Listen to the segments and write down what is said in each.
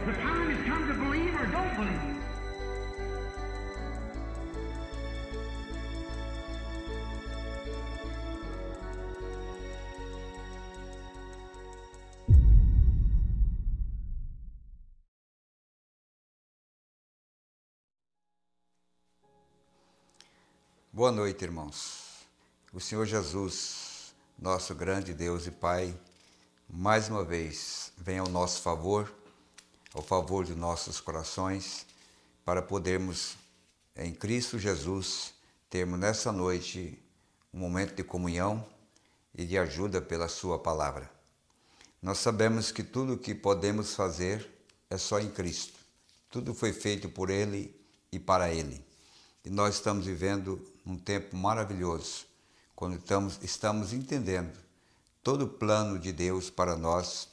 The time has come to believe or don't believe. Boa noite, irmãos. O Senhor Jesus, nosso grande Deus e Pai, mais uma vez vem ao nosso favor, ao favor de nossos corações, para podermos, em Cristo Jesus, termos nessa noite um momento de comunhão e de ajuda pela Sua palavra. Nós sabemos que tudo o que podemos fazer é só em Cristo. Tudo foi feito por Ele e para Ele. E nós estamos vivendo um tempo maravilhoso, quando estamos entendendo todo o plano de Deus para nós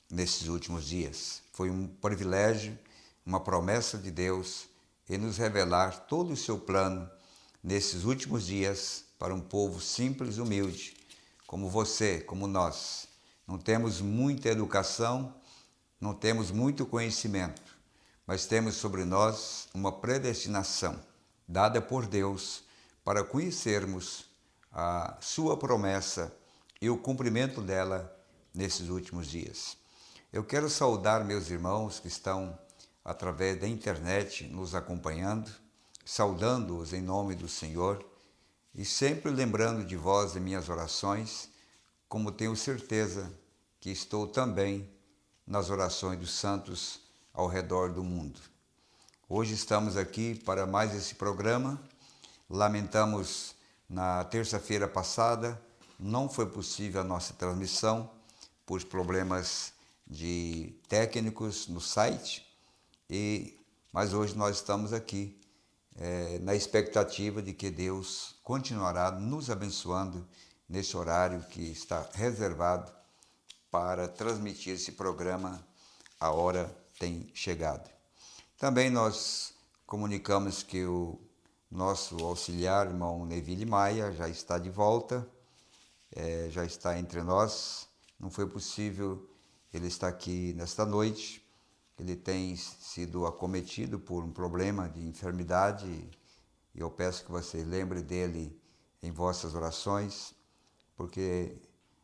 nesses últimos dias. Foi um privilégio, uma promessa de Deus em nos revelar todo o seu plano nesses últimos dias para um povo simples e humilde, como você, como nós. Não temos muita educação, não temos muito conhecimento, mas temos sobre nós uma predestinação dada por Deus para conhecermos a sua promessa e o cumprimento dela nesses últimos dias. Eu quero saudar meus irmãos que estão através da internet nos acompanhando, saudando-os em nome do Senhor e sempre lembrando de vós em minhas orações, como tenho certeza que estou também nas orações dos santos ao redor do mundo. Hoje estamos aqui para mais esse programa. Lamentamos, na terça-feira passada, não foi possível a nossa transmissão por problemas técnicos no site, mas hoje nós estamos aqui na expectativa de que Deus continuará nos abençoando nesse horário que está reservado para transmitir esse programa. A hora tem chegado. Também nós comunicamos que o nosso auxiliar, irmão Neville Maia, já está de volta, já está entre nós. Não foi possível ele estar aqui nesta noite. Ele tem sido acometido por um problema de enfermidade e eu peço que você lembre dele em vossas orações, porque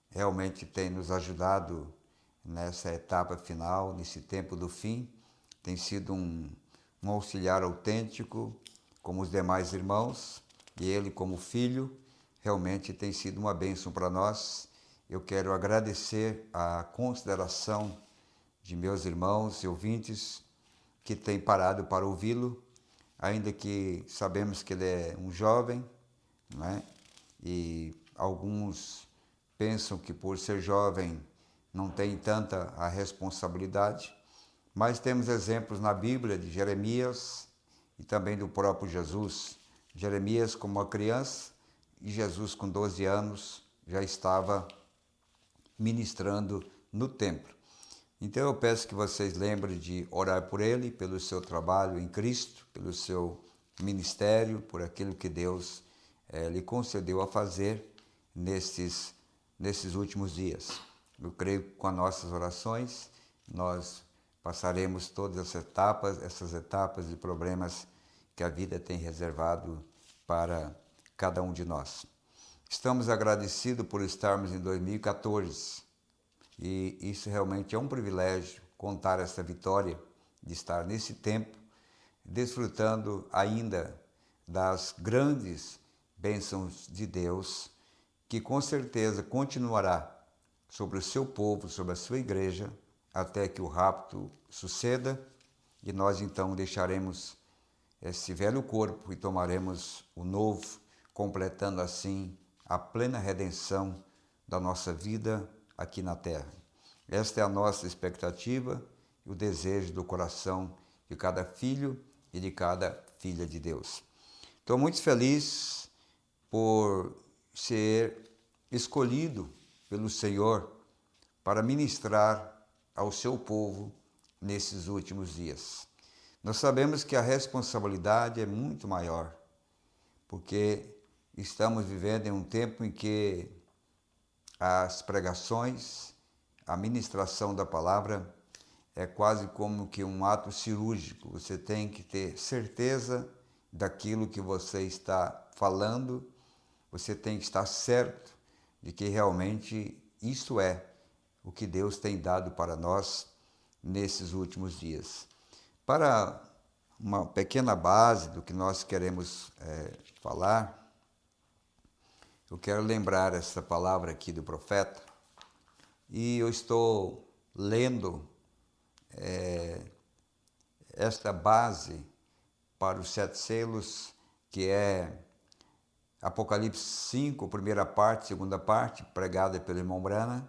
realmente tem nos ajudado nessa etapa final, nesse tempo do fim. Tem sido um auxiliar autêntico, como os demais irmãos, e ele, como filho, realmente tem sido uma bênção para nós. Eu quero agradecer a consideração de meus irmãos e ouvintes que têm parado para ouvi-lo, ainda que sabemos que ele é um jovem, não é? E alguns pensam que por ser jovem não tem tanta a responsabilidade. Mas temos exemplos na Bíblia de Jeremias e também do próprio Jesus. Jeremias como uma criança e Jesus com 12 anos já estava ministrando no templo. Então eu peço que vocês lembrem de orar por ele, pelo seu trabalho em Cristo, pelo seu ministério, por aquilo que Deus lhe concedeu a fazer nesses últimos dias. Eu creio que com as nossas orações nós passaremos todas essas etapas e problemas que a vida tem reservado para cada um de nós. Estamos agradecidos por estarmos em 2014 e isso realmente é um privilégio contar essa vitória de estar nesse tempo, desfrutando ainda das grandes bênçãos de Deus, que com certeza continuará sobre o seu povo, sobre a sua igreja, até que o rapto suceda e nós então deixaremos esse velho corpo e tomaremos o novo, completando assim a plena redenção da nossa vida aqui na terra. Esta é a nossa expectativa e o desejo do coração de cada filho e de cada filha de Deus. Estou muito feliz por ser escolhido pelo Senhor para ministrar ao seu povo nesses últimos dias. Nós sabemos que a responsabilidade é muito maior, porque estamos vivendo em um tempo em que as pregações, a ministração da palavra é quase como que um ato cirúrgico. Você tem que ter certeza daquilo que você está falando, você tem que estar certo de que realmente isso é o que Deus tem dado para nós nesses últimos dias. Para uma pequena base do que nós queremos falar, eu quero lembrar essa palavra aqui do profeta, e eu estou lendo esta base para os 7 selos, que é Apocalipse 5, primeira parte, segunda parte, pregada pelo irmão Brana,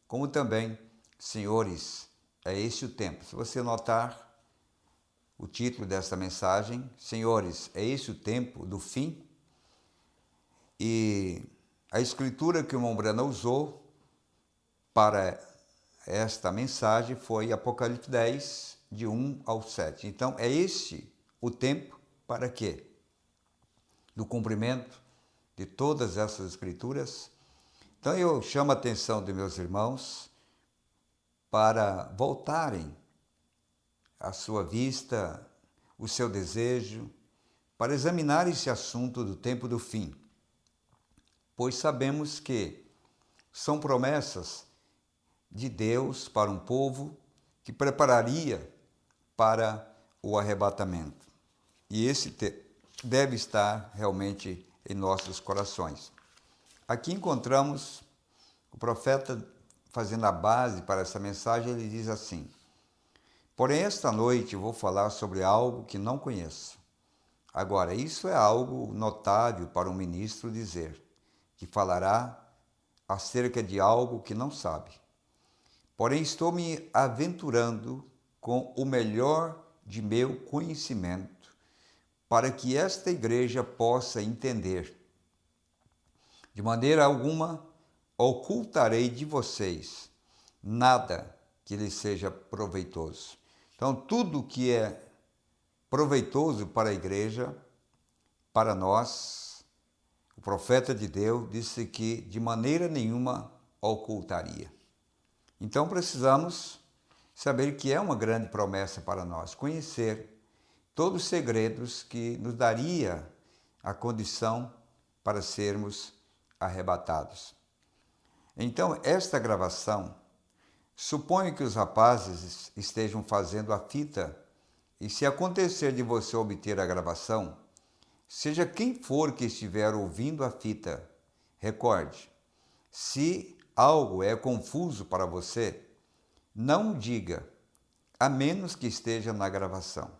como também, senhores, é este o tempo. Se você notar o título desta mensagem, senhores, é este o tempo do fim? E a escritura que o irmão Brana usou para esta mensagem foi Apocalipse 10, de 1 ao 7. Então, é este o tempo para quê? Do cumprimento de todas essas escrituras. Então, eu chamo a atenção de meus irmãos para voltarem a sua vista, o seu desejo, para examinar esse assunto do tempo do fim, pois sabemos que são promessas de Deus para um povo que prepararia para o arrebatamento. E esse deve estar realmente em nossos corações. Aqui encontramos o profeta fazendo a base para essa mensagem. Ele diz assim: porém, esta noite eu vou falar sobre algo que não conheço. Agora, isso é algo notável para um ministro dizer, que falará acerca de algo que não sabe. Porém, estou me aventurando com o melhor de meu conhecimento, para que esta igreja possa entender. De maneira alguma ocultarei de vocês nada que lhes seja proveitoso. Então, tudo que é proveitoso para a igreja, para nós, o profeta de Deus disse que de maneira nenhuma ocultaria. Então, precisamos saber que é uma grande promessa para nós, conhecer todos os segredos que nos daria a condição para sermos arrebatados. Então, esta gravação, suponho que os rapazes estejam fazendo a fita, e se acontecer de você obter a gravação, seja quem for que estiver ouvindo a fita, recorde, se algo é confuso para você, não diga, a menos que esteja na gravação.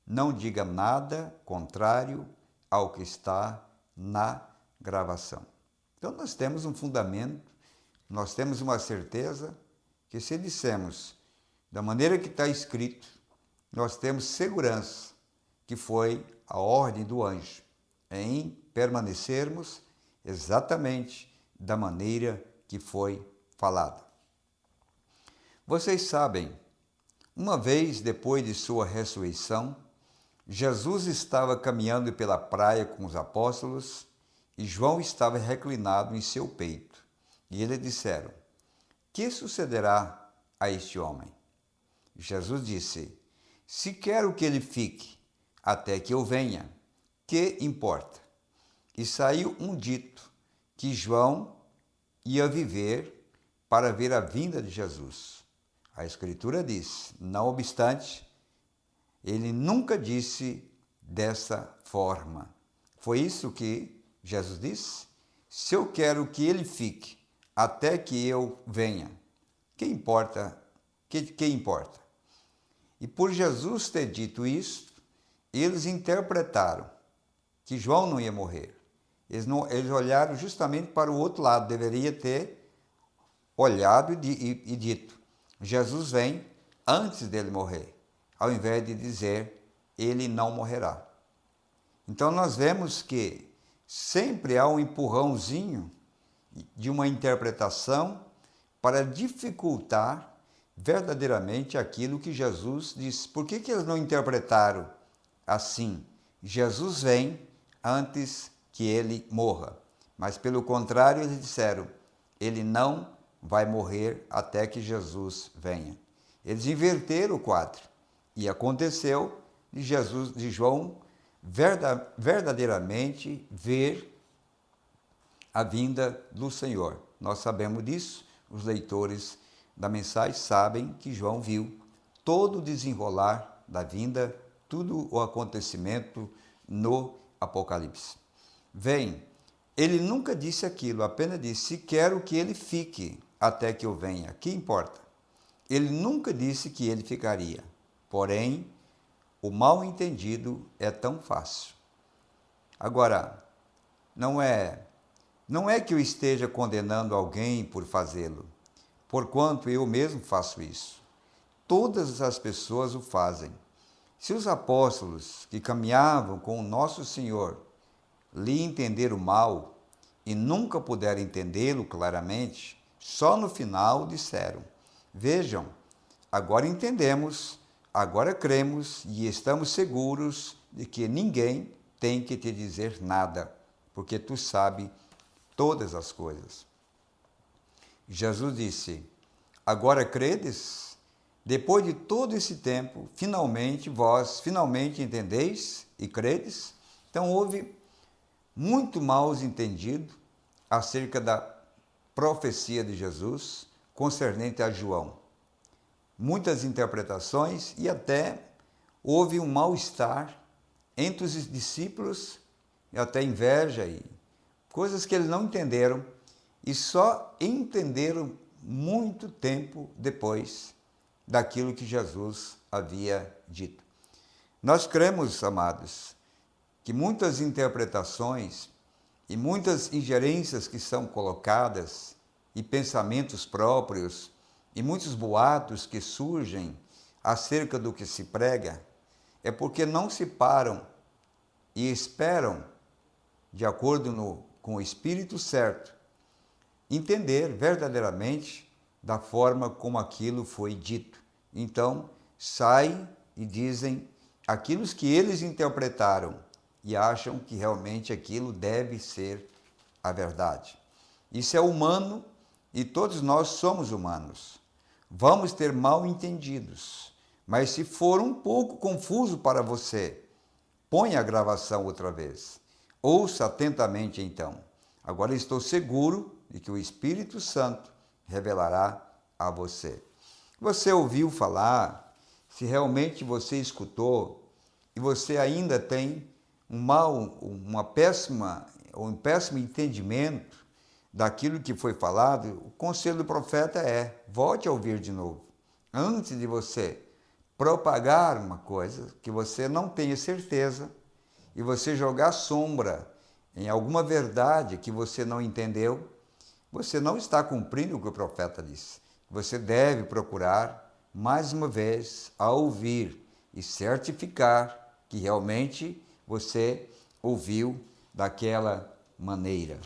Não diga nada contrário ao que está na gravação. Então, nós temos um fundamento, nós temos uma certeza que, se dissemos da maneira que está escrito, nós temos segurança que foi a ordem do anjo em permanecermos exatamente da maneira que foi falada. Vocês sabem, uma vez depois de sua ressurreição, Jesus estava caminhando pela praia com os apóstolos e João estava reclinado em seu peito. E eles disseram: que sucederá a este homem? Jesus disse: se quero que ele fique até que eu venha, que importa? E saiu um dito que João ia viver para ver a vinda de Jesus. A Escritura diz, não obstante, ele nunca disse dessa forma. Foi isso que Jesus disse? Se eu quero que ele fique até que eu venha, que importa? Que importa? E por Jesus ter dito isso, eles interpretaram que João não ia morrer. Eles olharam justamente para o outro lado, deveria ter olhado e dito: Jesus vem antes dele morrer, ao invés de dizer, ele não morrerá. Então nós vemos que sempre há um empurrãozinho de uma interpretação para dificultar verdadeiramente aquilo que Jesus disse. Por que eles não interpretaram assim? Jesus vem antes que ele morra. Mas pelo contrário, eles disseram, ele não vai morrer até que Jesus venha. Eles inverteram o quadro. E aconteceu de João verdadeiramente ver a vinda do Senhor. Nós sabemos disso, os leitores da mensagem sabem que João viu todo o desenrolar da vinda, tudo o acontecimento no Apocalipse. Vem, ele nunca disse aquilo, apenas disse: quero que ele fique até que eu venha. Que importa? Ele nunca disse que ele ficaria. Porém, o mal entendido é tão fácil. Agora, não é que eu esteja condenando alguém por fazê-lo, porquanto eu mesmo faço isso. Todas as pessoas o fazem. Se os apóstolos que caminhavam com o nosso Senhor lhe entenderam mal e nunca puderam entendê-lo claramente, só no final disseram: vejam, agora entendemos, agora cremos e estamos seguros de que ninguém tem que te dizer nada, porque tu sabes todas as coisas. Jesus disse: agora credes? Depois de todo esse tempo, vós finalmente entendeis e credes? Então houve muito mal entendido acerca da profecia de Jesus concernente a João. Muitas interpretações e até houve um mal-estar entre os discípulos e até inveja e coisas que eles não entenderam e só entenderam muito tempo depois daquilo que Jesus havia dito. Nós cremos, amados, que muitas interpretações e muitas ingerências que são colocadas e pensamentos próprios e muitos boatos que surgem acerca do que se prega é porque não se param e esperam, de acordo com o Espírito certo, entender verdadeiramente da forma como aquilo foi dito. Então, saem e dizem aquilo que eles interpretaram e acham que realmente aquilo deve ser a verdade. Isso é humano e todos nós somos humanos. Vamos ter mal entendidos, mas se for um pouco confuso para você, põe a gravação outra vez. Ouça atentamente então. Agora estou seguro de que o Espírito Santo revelará a você. Você ouviu falar, se realmente você escutou e você ainda tem um péssimo entendimento daquilo que foi falado, o conselho do profeta é: volte a ouvir de novo. Antes de você propagar uma coisa que você não tenha certeza e você jogar sombra em alguma verdade que você não entendeu, você não está cumprindo o que o profeta disse. Você deve procurar, mais uma vez, a ouvir e certificar que realmente você ouviu daquela maneira.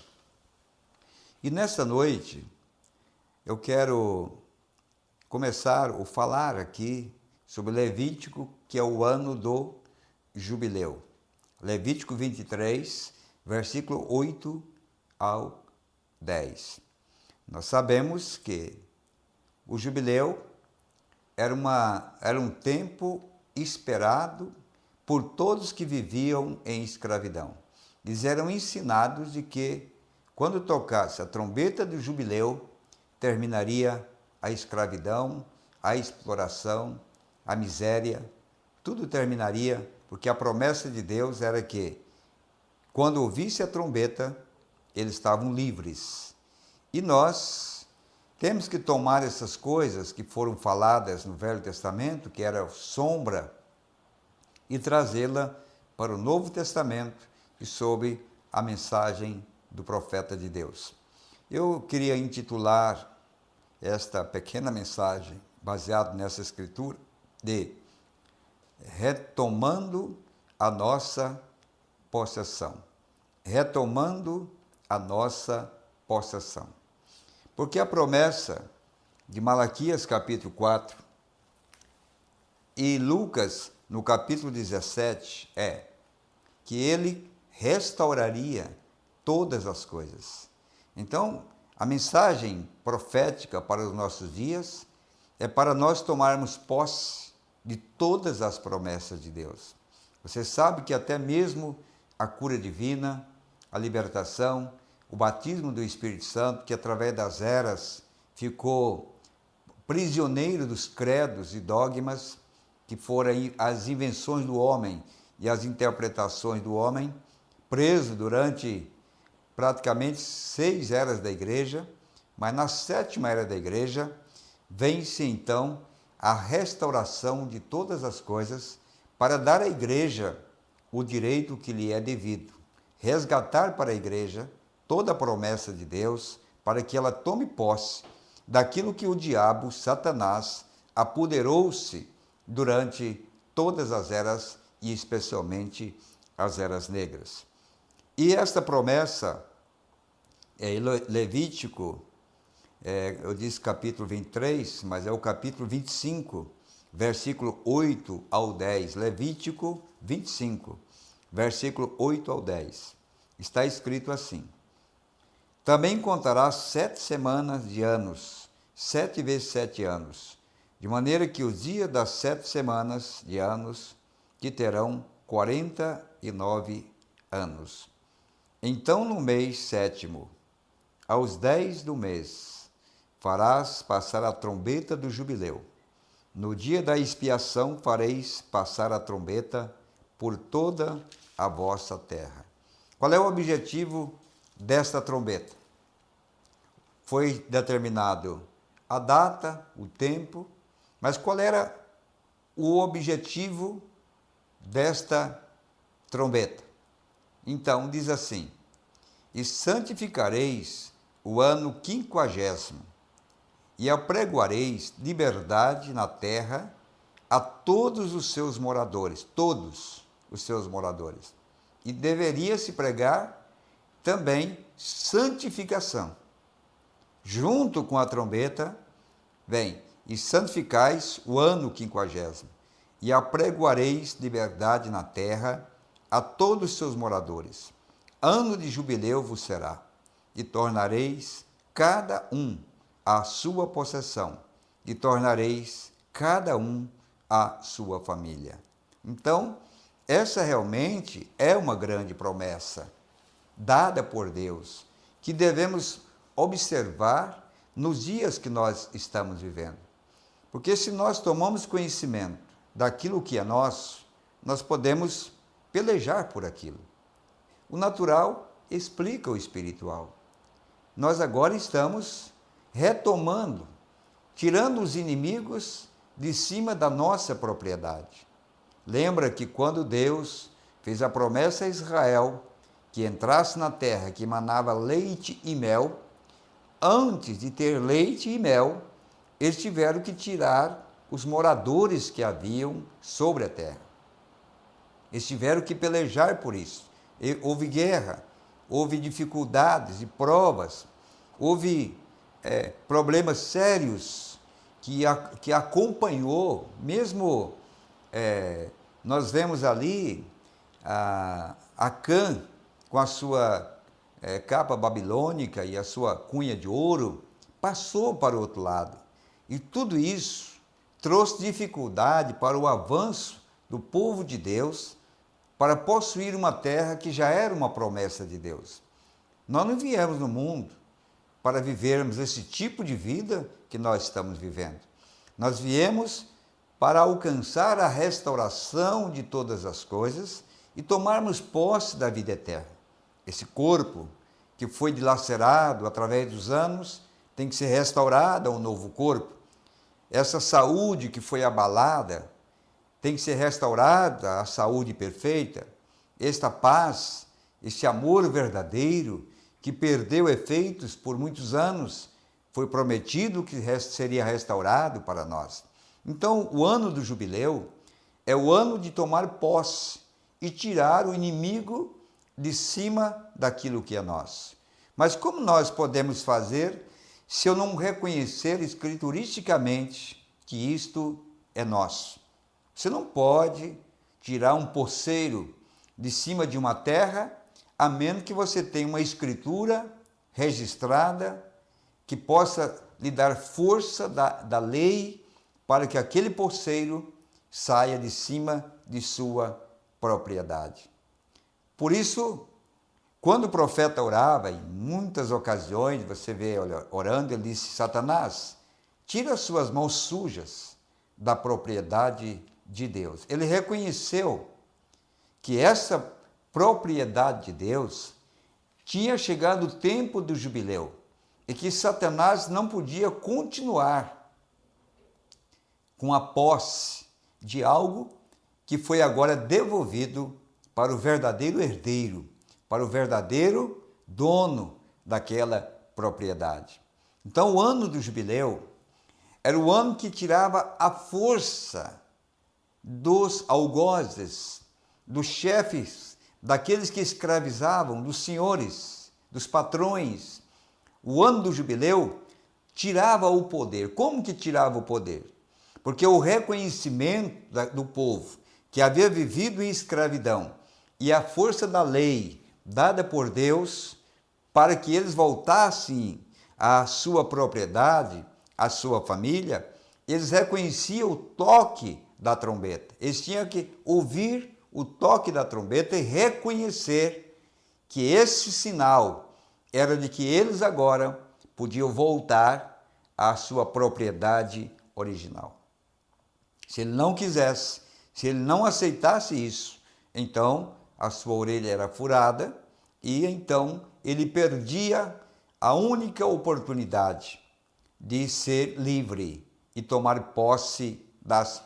E nessa noite, eu quero começar a falar aqui sobre Levítico, que é o ano do jubileu. Levítico 23, versículo 8 ao 10. Nós sabemos que o jubileu era um tempo esperado por todos que viviam em escravidão. Eles eram ensinados de que, quando tocasse a trombeta do jubileu, terminaria a escravidão, a exploração, a miséria, tudo terminaria, porque a promessa de Deus era que, quando ouvisse a trombeta, eles estavam livres. E nós temos que tomar essas coisas que foram faladas no Velho Testamento, que era sombra, e trazê-la para o Novo Testamento e sob a mensagem do profeta de Deus. Eu queria intitular esta pequena mensagem, baseado nessa escritura, de Retomando a nossa possessão. Retomando a nossa possessão. Porque a promessa de Malaquias capítulo 4 e Lucas no capítulo 17 é que ele restauraria todas as coisas. Então, a mensagem profética para os nossos dias é para nós tomarmos posse de todas as promessas de Deus. Você sabe que até mesmo a cura divina, a libertação, o batismo do Espírito Santo, que através das eras ficou prisioneiro dos credos e dogmas, que foram as invenções do homem e as interpretações do homem, preso durante praticamente 6 eras da igreja, mas na 7ª era da igreja, vem-se então a restauração de todas as coisas para dar à igreja o direito que lhe é devido, resgatar para a igreja toda a promessa de Deus, para que ela tome posse daquilo que o diabo, Satanás, apoderou-se durante todas as eras e especialmente as eras negras. E esta promessa, Levítico, eu disse capítulo 23, mas é o capítulo 25, versículo 8 ao 10. Levítico 25, versículo 8 ao 10. Está escrito assim: Também contarás 7 semanas de anos, 7 vezes 7 anos, de maneira que os dias das 7 semanas de anos te terão 49 anos. Então, no mês 7º, aos 10 do mês, farás passar a trombeta do jubileu. No dia da expiação fareis passar a trombeta por toda a vossa terra. Qual é o objetivo desta trombeta? Foi determinado a data, o tempo, mas qual era o objetivo desta trombeta? Então, diz assim: E santificareis o ano 50º, e apregoareis liberdade na terra a todos os seus moradores, todos os seus moradores. E deveria se pregar também santificação. Junto com a trombeta, vem, e santificais o ano 50º, e apregoareis liberdade na terra a todos os seus moradores. Ano de jubileu vos será, e tornareis cada um a sua possessão, e tornareis cada um a sua família. Então, essa realmente é uma grande promessa dada por Deus, que devemos observar nos dias que nós estamos vivendo. Porque se nós tomamos conhecimento daquilo que é nosso, nós podemos pelejar por aquilo. O natural explica o espiritual. Nós agora estamos retomando, tirando os inimigos de cima da nossa propriedade. Lembra que quando Deus fez a promessa a Israel que entrasse na terra que manava leite e mel, antes de ter leite e mel, eles tiveram que tirar os moradores que haviam sobre a terra. Eles tiveram que pelejar por isso. Houve guerra, houve dificuldades e provas, houve problemas sérios que acompanhou, mesmo nós vemos ali Acã com a sua capa babilônica e a sua cunha de ouro, passou para o outro lado. E tudo isso trouxe dificuldade para o avanço do povo de Deus para possuir uma terra que já era uma promessa de Deus. Nós não viemos no mundo para vivermos esse tipo de vida que nós estamos vivendo. Nós viemos para alcançar a restauração de todas as coisas e tomarmos posse da vida eterna. Esse corpo que foi dilacerado através dos anos tem que ser restaurado a um novo corpo. Essa saúde que foi abalada tem que ser restaurada, a saúde perfeita. Esta paz, este amor verdadeiro que perdeu efeitos por muitos anos, foi prometido que seria restaurado para nós. Então, o ano do jubileu é o ano de tomar posse e tirar o inimigo de cima daquilo que é nosso. Mas como nós podemos fazer se eu não reconhecer escrituristicamente que isto é nosso? Você não pode tirar um poceiro de cima de uma terra, a menos que você tenha uma escritura registrada que possa lhe dar força da lei para que aquele poceiro saia de cima de sua propriedade. Por isso, quando o profeta orava, em muitas ocasiões, você vê orando, ele disse: Satanás, tira as suas mãos sujas da propriedade de Deus. Ele reconheceu que essa propriedade de Deus tinha chegado o tempo do jubileu e que Satanás não podia continuar com a posse de algo que foi agora devolvido para o verdadeiro herdeiro, para o verdadeiro dono daquela propriedade. Então, o ano do jubileu era o ano que tirava a força dos algozes, dos chefes, daqueles que escravizavam, dos senhores, dos patrões. O ano do jubileu tirava o poder. Como que tirava o poder? Porque o reconhecimento do povo que havia vivido em escravidão e a força da lei dada por Deus para que eles voltassem à sua propriedade, à sua família, eles reconheciam o toque da trombeta. Eles tinham que ouvir o toque da trombeta e reconhecer que esse sinal era de que eles agora podiam voltar à sua propriedade original. Se ele não quisesse, se ele não aceitasse isso, então a sua orelha era furada e então ele perdia a única oportunidade de ser livre e tomar posse das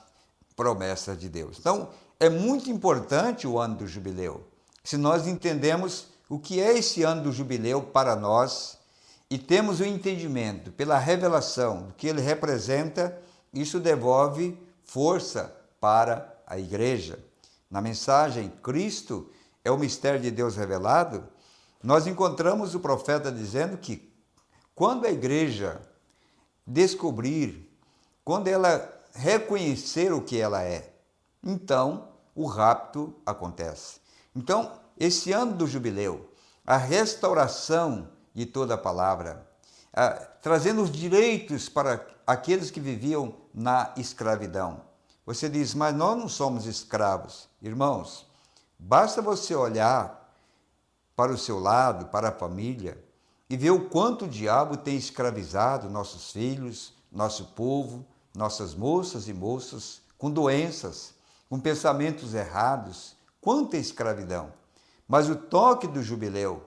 promessas de Deus. Então, é muito importante o ano do jubileu. Se nós entendemos o que é esse ano do jubileu para nós e temos o entendimento pela revelação do que ele representa, isso devolve força para a igreja. Na mensagem Cristo é o mistério de Deus revelado, nós encontramos o profeta dizendo que quando a igreja descobrir, quando ela reconhecer o que ela é, então o rapto acontece. Então, esse ano do jubileu, a restauração de toda a palavra, trazendo os direitos para aqueles que viviam na escravidão. Você diz, mas nós não somos escravos. Irmãos, basta você olhar para o seu lado, para a família, e ver o quanto o diabo tem escravizado nossos filhos, nosso povo, nossas moças e moços, com doenças, com pensamentos errados. Quanta escravidão! Mas o toque do jubileu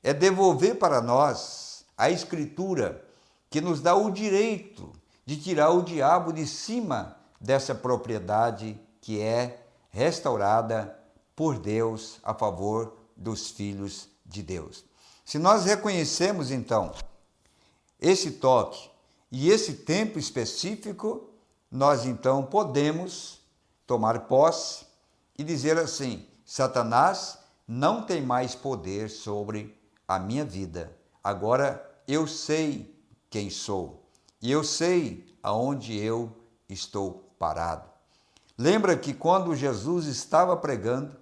é devolver para nós a Escritura que nos dá o direito de tirar o diabo de cima dessa propriedade que é restaurada por Deus a favor dos filhos de Deus. Se nós reconhecemos, então, esse toque e esse tempo específico, nós, então, podemos tomar posse e dizer assim, Satanás não tem mais poder sobre a minha vida. Agora eu sei quem sou e eu sei aonde eu estou parado. Lembra que quando Jesus estava pregando,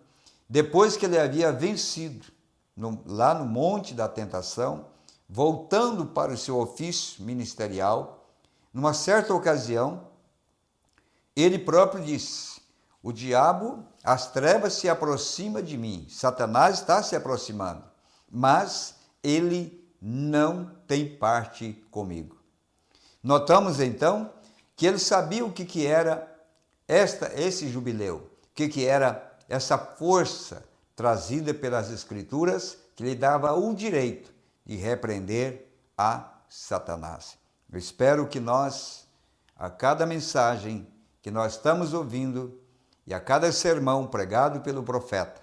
depois que ele havia vencido lá no Monte da Tentação, voltando para o seu ofício ministerial, numa certa ocasião, ele próprio disse, o diabo, as trevas se aproximam de mim, Satanás está se aproximando, mas ele não tem parte comigo. Notamos então que ele sabia o que era esse jubileu, o que era essa força trazida pelas Escrituras que lhe dava o direito de repreender a Satanás. Eu espero que nós, a cada mensagem que nós estamos ouvindo e a cada sermão pregado pelo profeta,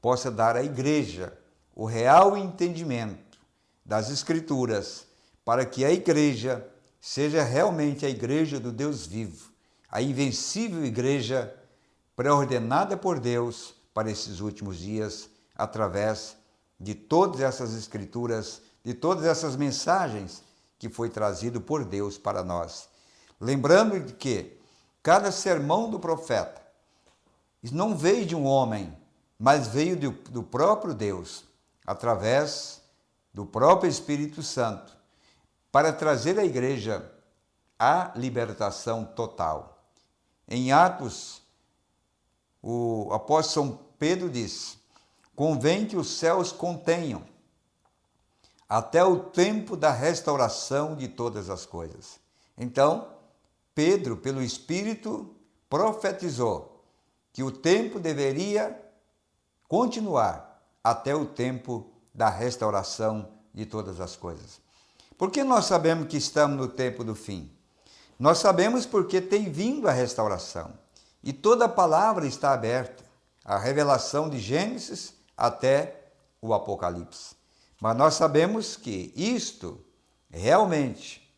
possa dar à igreja o real entendimento das Escrituras, para que a igreja seja realmente a igreja do Deus vivo, a invencível igreja pré-ordenada por Deus para esses últimos dias, através de todas essas Escrituras, de todas essas mensagens que foi trazido por Deus para nós. Lembrando de que cada sermão do profeta não veio de um homem, mas veio do próprio Deus, através do próprio Espírito Santo, para trazer à igreja a libertação total. Em Atos, o apóstolo São Pedro diz: convém que os céus contenham até o tempo da restauração de todas as coisas. Então, Pedro, pelo Espírito, profetizou que o tempo deveria continuar até o tempo da restauração de todas as coisas. Por que nós sabemos que estamos no tempo do fim? Nós sabemos porque tem vindo a restauração. E toda a palavra está aberta, a revelação de Gênesis até o Apocalipse. Mas nós sabemos que isto realmente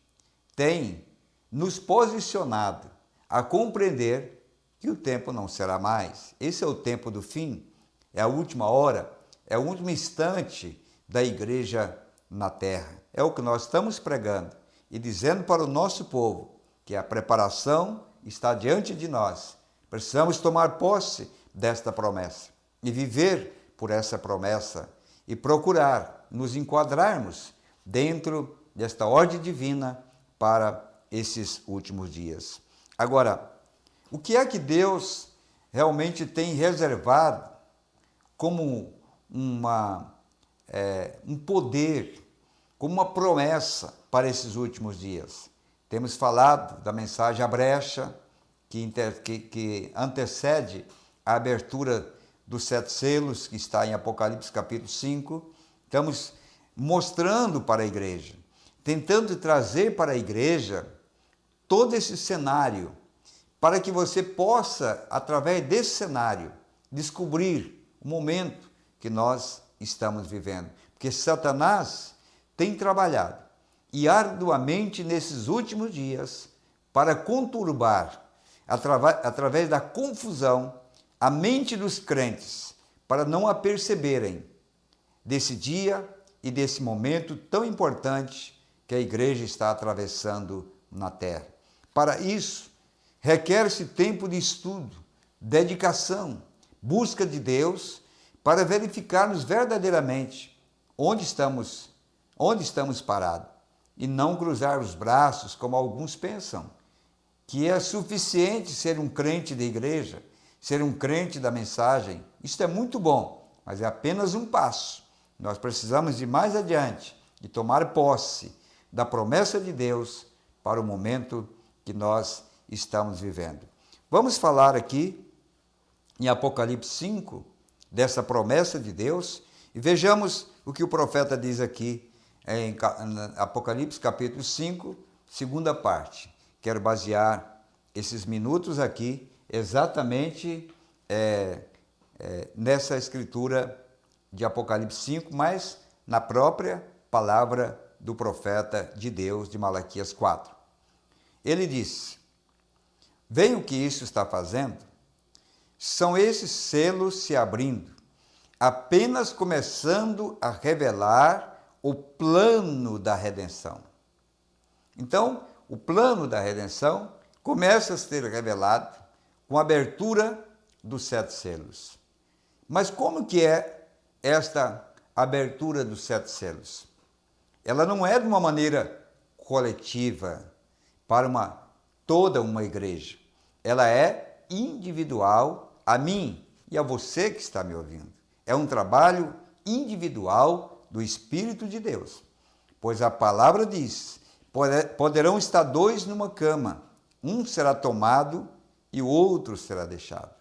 tem nos posicionado a compreender que o tempo não será mais. Esse é o tempo do fim, é a última hora, é o último instante da igreja na terra. É o que nós estamos pregando e dizendo para o nosso povo que a preparação está diante de nós. Precisamos tomar posse desta promessa e viver por essa promessa e procurar nos enquadrarmos dentro desta ordem divina para esses últimos dias. Agora, o que é que Deus realmente tem reservado como um poder, como uma promessa para esses últimos dias? Temos falado da mensagem A Brecha, que antecede a abertura dos 7 selos, que está em Apocalipse capítulo 5. Estamos mostrando para a igreja, tentando trazer para a igreja todo esse cenário, para que você possa, através desse cenário, descobrir o momento que nós estamos vivendo. Porque Satanás tem trabalhado e arduamente nesses últimos dias para conturbar, através da confusão, a mente dos crentes, para não a perceberem desse dia e desse momento tão importante que a igreja está atravessando na terra. Para isso, requer-se tempo de estudo, dedicação, busca de Deus, para verificarmos verdadeiramente onde estamos parados e não cruzar os braços como alguns pensam, que é suficiente ser um crente da igreja, ser um crente da mensagem. Isso é muito bom, mas é apenas um passo. Nós precisamos ir mais adiante e tomar posse da promessa de Deus para o momento que nós estamos vivendo. Vamos falar aqui em Apocalipse 5 dessa promessa de Deus e vejamos o que o profeta diz aqui em Apocalipse capítulo 5, segunda parte. Quero basear esses minutos aqui exatamente nessa escritura de Apocalipse 5, mas na própria palavra do profeta de Deus, de Malaquias 4. Ele disse: veem o que isso está fazendo? São esses selos se abrindo, apenas começando a revelar o plano da redenção. Então, o plano da redenção começa a ser revelado com a abertura dos 7 selos. Mas como que é esta abertura dos 7 selos? Ela não é de uma maneira coletiva para toda uma igreja. Ela é individual a mim e a você que está me ouvindo. É um trabalho individual do Espírito de Deus. Pois a palavra diz: poderão estar 2 numa cama, um será tomado e o outro será deixado.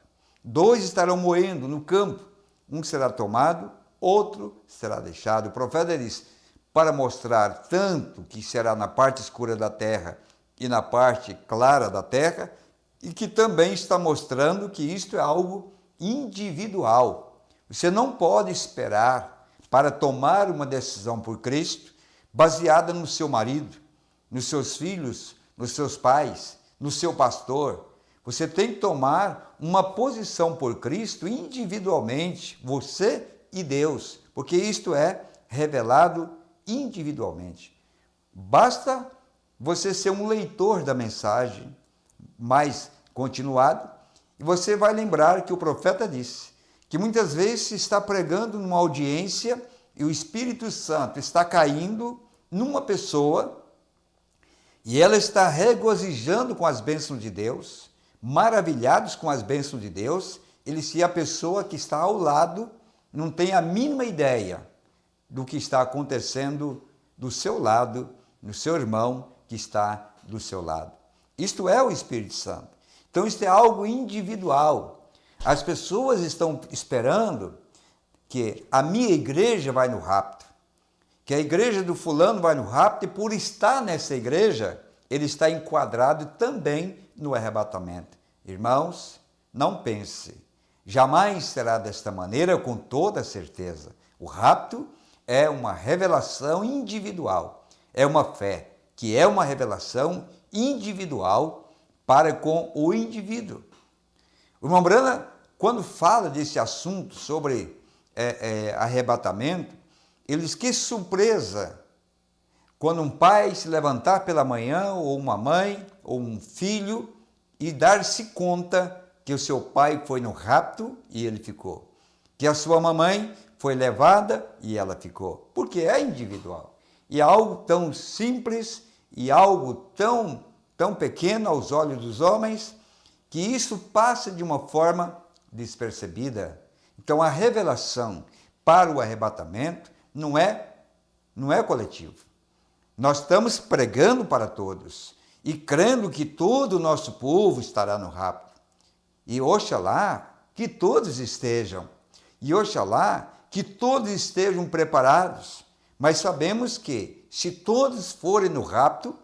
2 estarão moendo no campo, um será tomado, outro será deixado. O profeta diz: para mostrar tanto que será na parte escura da terra e na parte clara da terra, e que também está mostrando que isto é algo individual. Você não pode esperar para tomar uma decisão por Cristo baseada no seu marido, nos seus filhos, nos seus pais, no seu pastor. Você tem que tomar uma posição por Cristo individualmente, você e Deus, porque isto é revelado individualmente. Basta você ser um leitor da mensagem mais continuado e você vai lembrar que o profeta disse que muitas vezes se está pregando numa audiência e o Espírito Santo está caindo numa pessoa E ela está regozijando com as bênçãos de Deus, maravilhados com as bênçãos de Deus, se a pessoa que está ao lado não tem a mínima ideia do que está acontecendo do seu lado, no seu irmão que está do seu lado. Isto é o Espírito Santo. Então, isto é algo individual. As pessoas estão esperando que a minha igreja vai no rapto, que a igreja do fulano vai no rapto, e por estar nessa igreja, ele está enquadrado também no arrebatamento. Irmãos, não pense, jamais será desta maneira, com toda certeza. O rapto é uma revelação individual, é uma fé, que é uma revelação individual para com o indivíduo. O irmão Branham, quando fala desse assunto sobre arrebatamento, ele diz que surpresa quando um pai se levantar pela manhã, ou uma mãe, ou um filho, e dar-se conta que o seu pai foi no rapto e ele ficou, que a sua mamãe foi levada e ela ficou, porque é individual. E é algo tão simples e algo tão pequeno aos olhos dos homens, que isso passa de uma forma despercebida. Então, a revelação para o arrebatamento não é coletivo. Nós estamos pregando para todos e crendo que todo o nosso povo estará no rapto. E oxalá que todos estejam, e oxalá que todos estejam preparados. Mas sabemos que, se todos forem no rapto,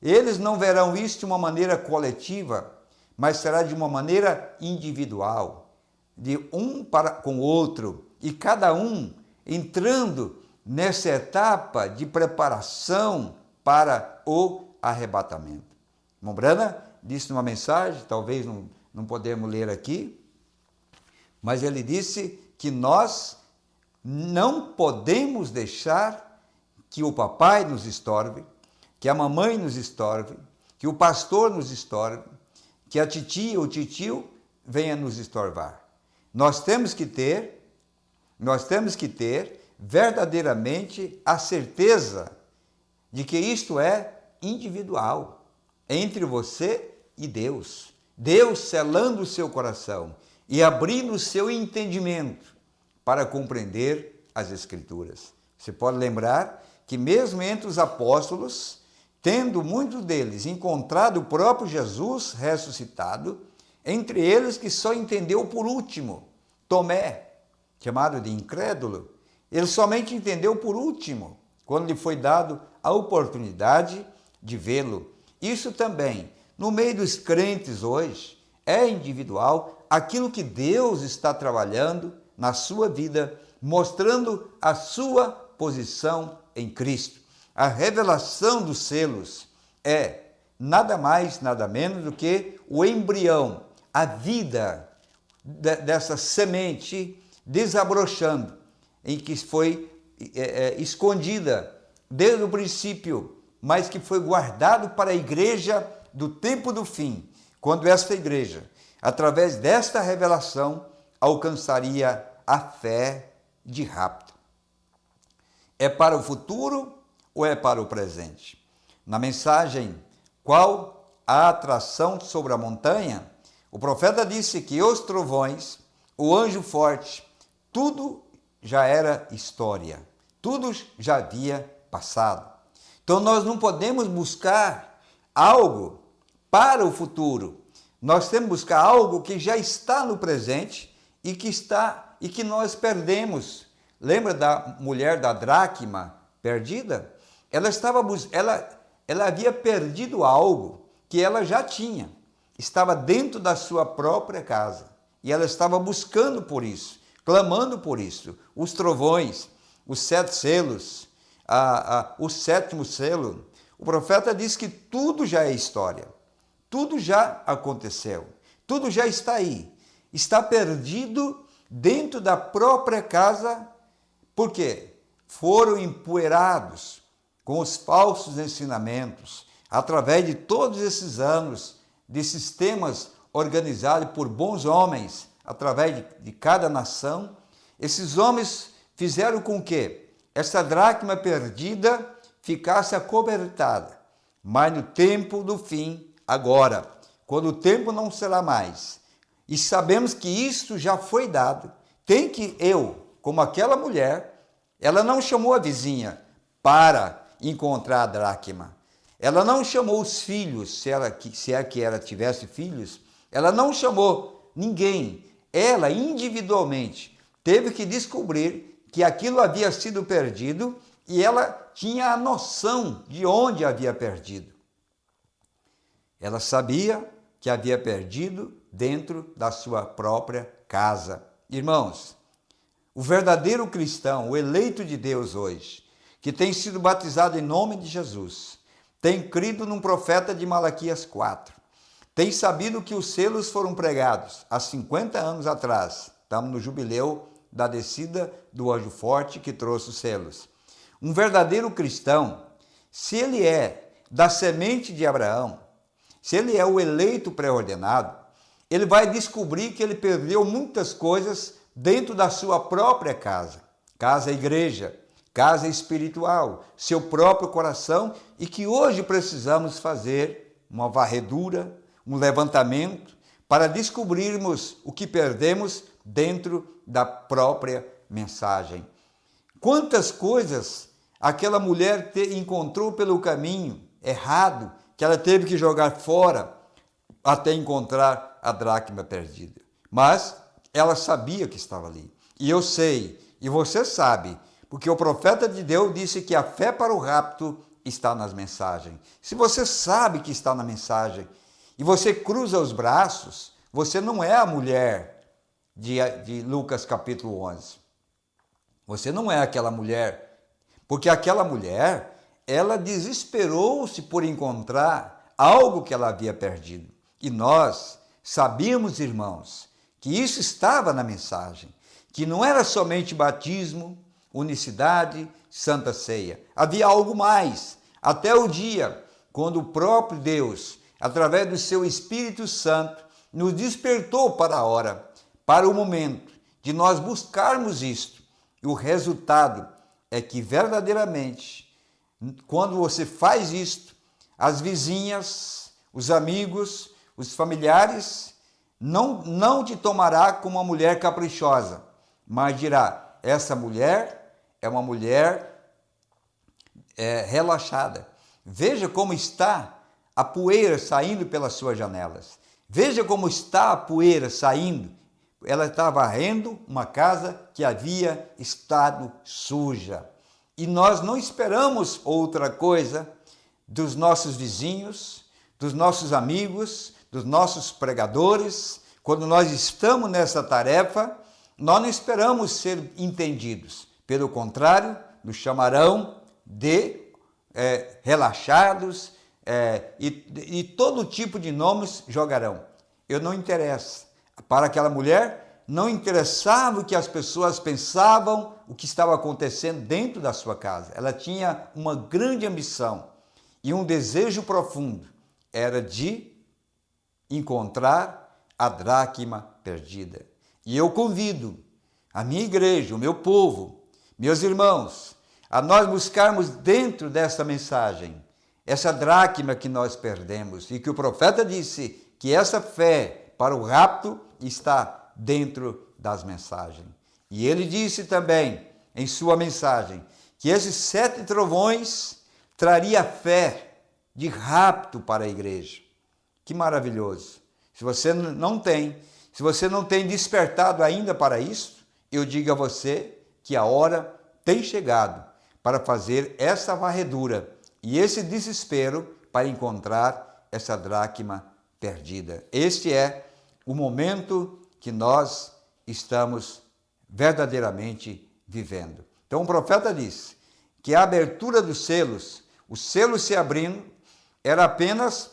eles não verão isso de uma maneira coletiva, mas será de uma maneira individual, de um para com o outro, e cada um entrando nessa etapa de preparação para o arrebatamento. Irmão Branham disse numa mensagem, talvez não podemos ler aqui, mas ele disse que nós não podemos deixar que o papai nos estorve, que a mamãe nos estorve, que o pastor nos estorve, que a titia ou titio venha nos estorvar. Nós temos que ter verdadeiramente a certeza de que isto é individual, entre você e Deus. Deus selando o seu coração e abrindo o seu entendimento para compreender as Escrituras. Você pode lembrar que mesmo entre os apóstolos, tendo muitos deles encontrado o próprio Jesus ressuscitado, entre eles que só entendeu por último, Tomé, chamado de incrédulo, ele somente entendeu por último, quando lhe foi dado a oportunidade de vê-lo. Isso também, no meio dos crentes hoje, é individual aquilo que Deus está trabalhando na sua vida, mostrando a sua posição em Cristo. A revelação dos selos é nada mais, nada menos do que o embrião, a vida dessa semente desabrochando, em que foi escondida desde o princípio, mas que foi guardado para a igreja do tempo do fim, quando esta igreja, através desta revelação, alcançaria a fé de rapto. É para o futuro ou é para o presente? Na mensagem Qual a Atração sobre a Montanha, o profeta disse que os trovões, o anjo forte, tudo já era história, tudo já havia passado. Então nós não podemos buscar algo para o futuro, nós temos que buscar algo que já está no presente e que nós perdemos. Lembra da mulher da dracma perdida? Ela havia perdido algo que ela já tinha, estava dentro da sua própria casa, e ela estava buscando por isso, clamando por isso. Os trovões, os 7 selos, o 7º selo, o profeta diz que tudo já é história, tudo já aconteceu, tudo já está aí, está perdido dentro da própria casa, porque foram empoeirados com os falsos ensinamentos, através de todos esses anos de sistemas organizados por bons homens, através de cada nação. Esses homens fizeram com que essa dracma perdida ficasse acobertada, mas no tempo do fim, agora, quando o tempo não será mais, e sabemos que isto já foi dado, tem que eu, como aquela mulher, ela não chamou a vizinha para encontrar a dracma, ela não chamou os filhos, se é que ela tivesse filhos, ela não chamou ninguém, ela individualmente teve que descobrir que aquilo havia sido perdido e ela tinha a noção de onde havia perdido. Ela sabia que havia perdido dentro da sua própria casa. Irmãos, o verdadeiro cristão, o eleito de Deus hoje, que tem sido batizado em nome de Jesus, tem crido num profeta de Malaquias 4, tem sabido que os selos foram pregados há 50 anos atrás, estamos no jubileu da descida do anjo forte que trouxe os selos. Um verdadeiro cristão, se ele é da semente de Abraão, se ele é o eleito pré-ordenado, ele vai descobrir que ele perdeu muitas coisas dentro da sua própria casa, igreja, casa espiritual, seu próprio coração, e que hoje precisamos fazer uma varredura, um levantamento, para descobrirmos o que perdemos dentro da própria mensagem. Quantas coisas aquela mulher encontrou pelo caminho errado, que ela teve que jogar fora até encontrar a dracma perdida. Mas ela sabia que estava ali. E eu sei, e você sabe, porque o profeta de Deus disse que a fé para o rapto está nas mensagens. Se você sabe que está na mensagem e você cruza os braços, você não é a mulher de Lucas capítulo 11. Você não é aquela mulher, porque aquela mulher, ela desesperou-se por encontrar algo que ela havia perdido. E nós sabíamos, irmãos, que isso estava na mensagem, que não era somente batismo, unicidade, santa ceia. Havia algo mais, até o dia quando o próprio Deus, através do seu Espírito Santo, nos despertou para a hora, para o momento de nós buscarmos isto. E o resultado é que verdadeiramente, quando você faz isto, as vizinhas, os amigos, os familiares, não te tomará como uma mulher caprichosa, mas dirá, essa mulher é uma mulher relaxada. Veja como está a poeira saindo pelas suas janelas. Veja como está a poeira saindo. Ela está varrendo uma casa que havia estado suja. E nós não esperamos outra coisa dos nossos vizinhos, dos nossos amigos, dos nossos pregadores. Quando nós estamos nessa tarefa, nós não esperamos ser entendidos. Pelo contrário, nos chamarão de relaxados e todo tipo de nomes jogarão. Eu não interessa. Para aquela mulher, não interessava o que as pessoas pensavam, o que estava acontecendo dentro da sua casa. Ela tinha uma grande ambição e um desejo profundo, era de encontrar a dracma perdida. E eu convido a minha igreja, o meu povo, meus irmãos, a nós buscarmos dentro dessa mensagem essa dracma que nós perdemos e que o profeta disse que essa fé para o rapto está dentro das mensagens. E ele disse também em sua mensagem que esses 7 trovões traria fé de rapto para a igreja. Que maravilhoso! Se você não tem despertado ainda para isso, eu digo a você que a hora tem chegado para fazer essa varredura e esse desespero para encontrar essa dracma perdida. Este é o momento que nós estamos verdadeiramente vivendo. Então o profeta disse que a abertura dos selos, os selos se abrindo, era apenas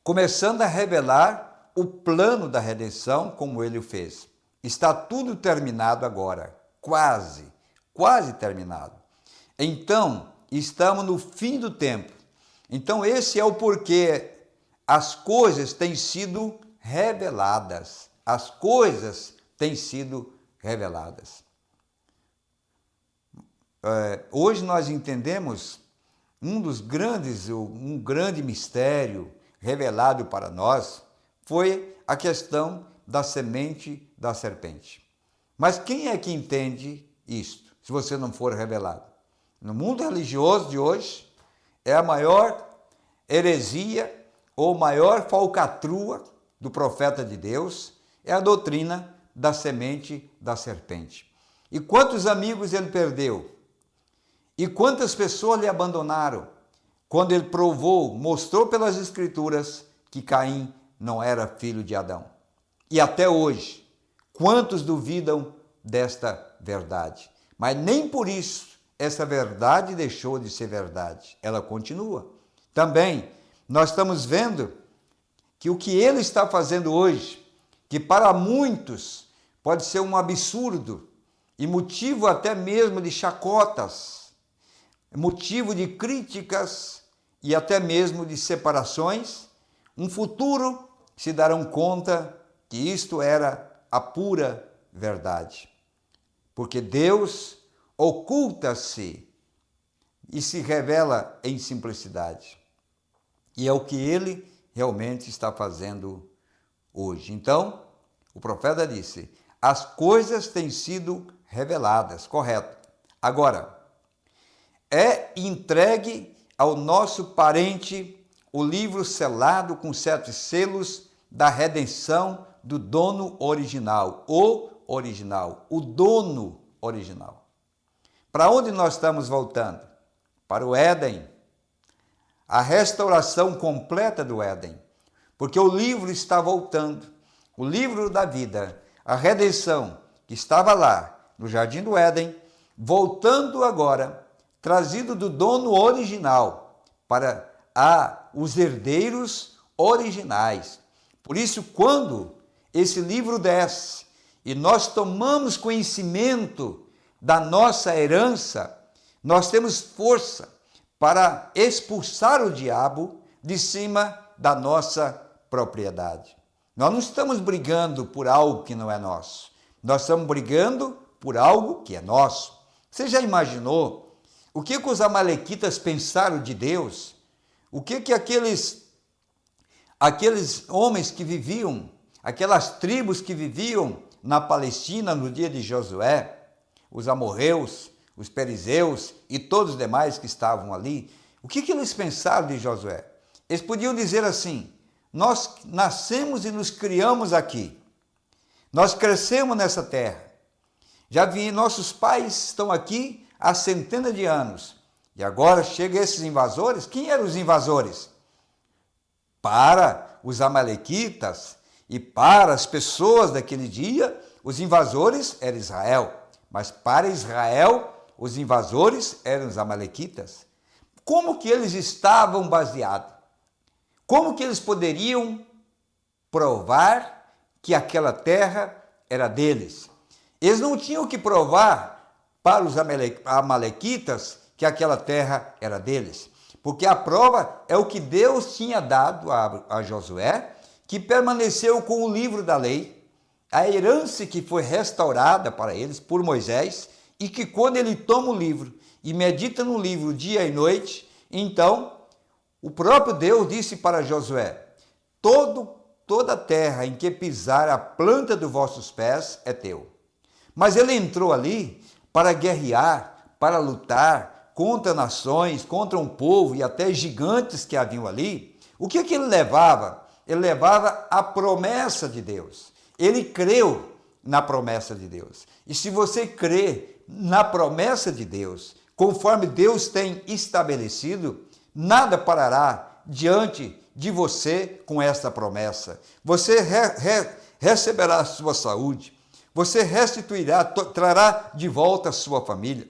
começando a revelar o plano da redenção como ele o fez. Está tudo terminado agora, quase terminado. Então, estamos no fim do tempo. Então, esse é o porquê as coisas têm sido reveladas. As coisas têm sido reveladas. Hoje nós entendemos um grande mistério revelado para nós foi a questão da semente da serpente. Mas quem é que entende isto, se você não for revelado? No mundo religioso de hoje, é a maior heresia ou maior falcatrua do profeta de Deus, é a doutrina da semente da serpente. E quantos amigos ele perdeu? E quantas pessoas lhe abandonaram quando ele mostrou pelas Escrituras que Caim não era filho de Adão? E até hoje, quantos duvidam desta verdade? Mas nem por isso essa verdade deixou de ser verdade. Ela continua. Também, nós estamos vendo que o que ele está fazendo hoje, que para muitos pode ser um absurdo e motivo até mesmo de chacotas, motivo de críticas e até mesmo de separações, um futuro se darão conta que isto era a pura verdade. Porque Deus oculta-se e se revela em simplicidade. E é o que ele realmente está fazendo hoje. Então, o profeta disse, as coisas têm sido reveladas, correto. Agora, é entregue ao nosso parente o livro selado com 7 selos da redenção do dono original, o dono original. Para onde nós estamos voltando? Para o Éden, a restauração completa do Éden, porque o livro está voltando, o livro da vida, a redenção que estava lá no Jardim do Éden, voltando agora, trazido do dono original para os herdeiros originais. Por isso, quando esse livro desce e nós tomamos conhecimento da nossa herança, nós temos força para expulsar o diabo de cima da nossa propriedade. Nós não estamos brigando por algo que não é nosso. Nós estamos brigando por algo que é nosso. Você já imaginou o que os amalequitas pensaram de Deus? O que aqueles homens que viviam, aquelas tribos que viviam na Palestina no dia de Josué, os amorreus, os perizeus e todos os demais que estavam ali, o que eles pensaram de Josué? Eles podiam dizer assim, nós nascemos e nos criamos aqui, nós crescemos nessa terra, nossos pais estão aqui há centenas de anos, e agora chegam esses invasores. Quem eram os invasores? Para os amalequitas e para as pessoas daquele dia, os invasores eram Israel, mas para Israel, os invasores eram os amalequitas. Como que eles estavam baseados? Como que eles poderiam provar que aquela terra era deles? Eles não tinham que provar para os amalequitas que aquela terra era deles, porque a prova é o que Deus tinha dado a Josué, que permaneceu com o livro da lei, a herança que foi restaurada para eles por Moisés, e que quando ele toma o livro e medita no livro dia e noite, então o próprio Deus disse para Josué, toda a terra em que pisar a planta dos vossos pés é teu. Mas ele entrou ali para guerrear, para lutar contra nações, contra um povo e até gigantes que haviam ali. O que ele levava? Ele levava a promessa de Deus. Ele creu na promessa de Deus. E se você crê na promessa de Deus, conforme Deus tem estabelecido, nada parará diante de você com esta promessa. Você receberá a sua saúde, você restituirá, trará de volta a sua família,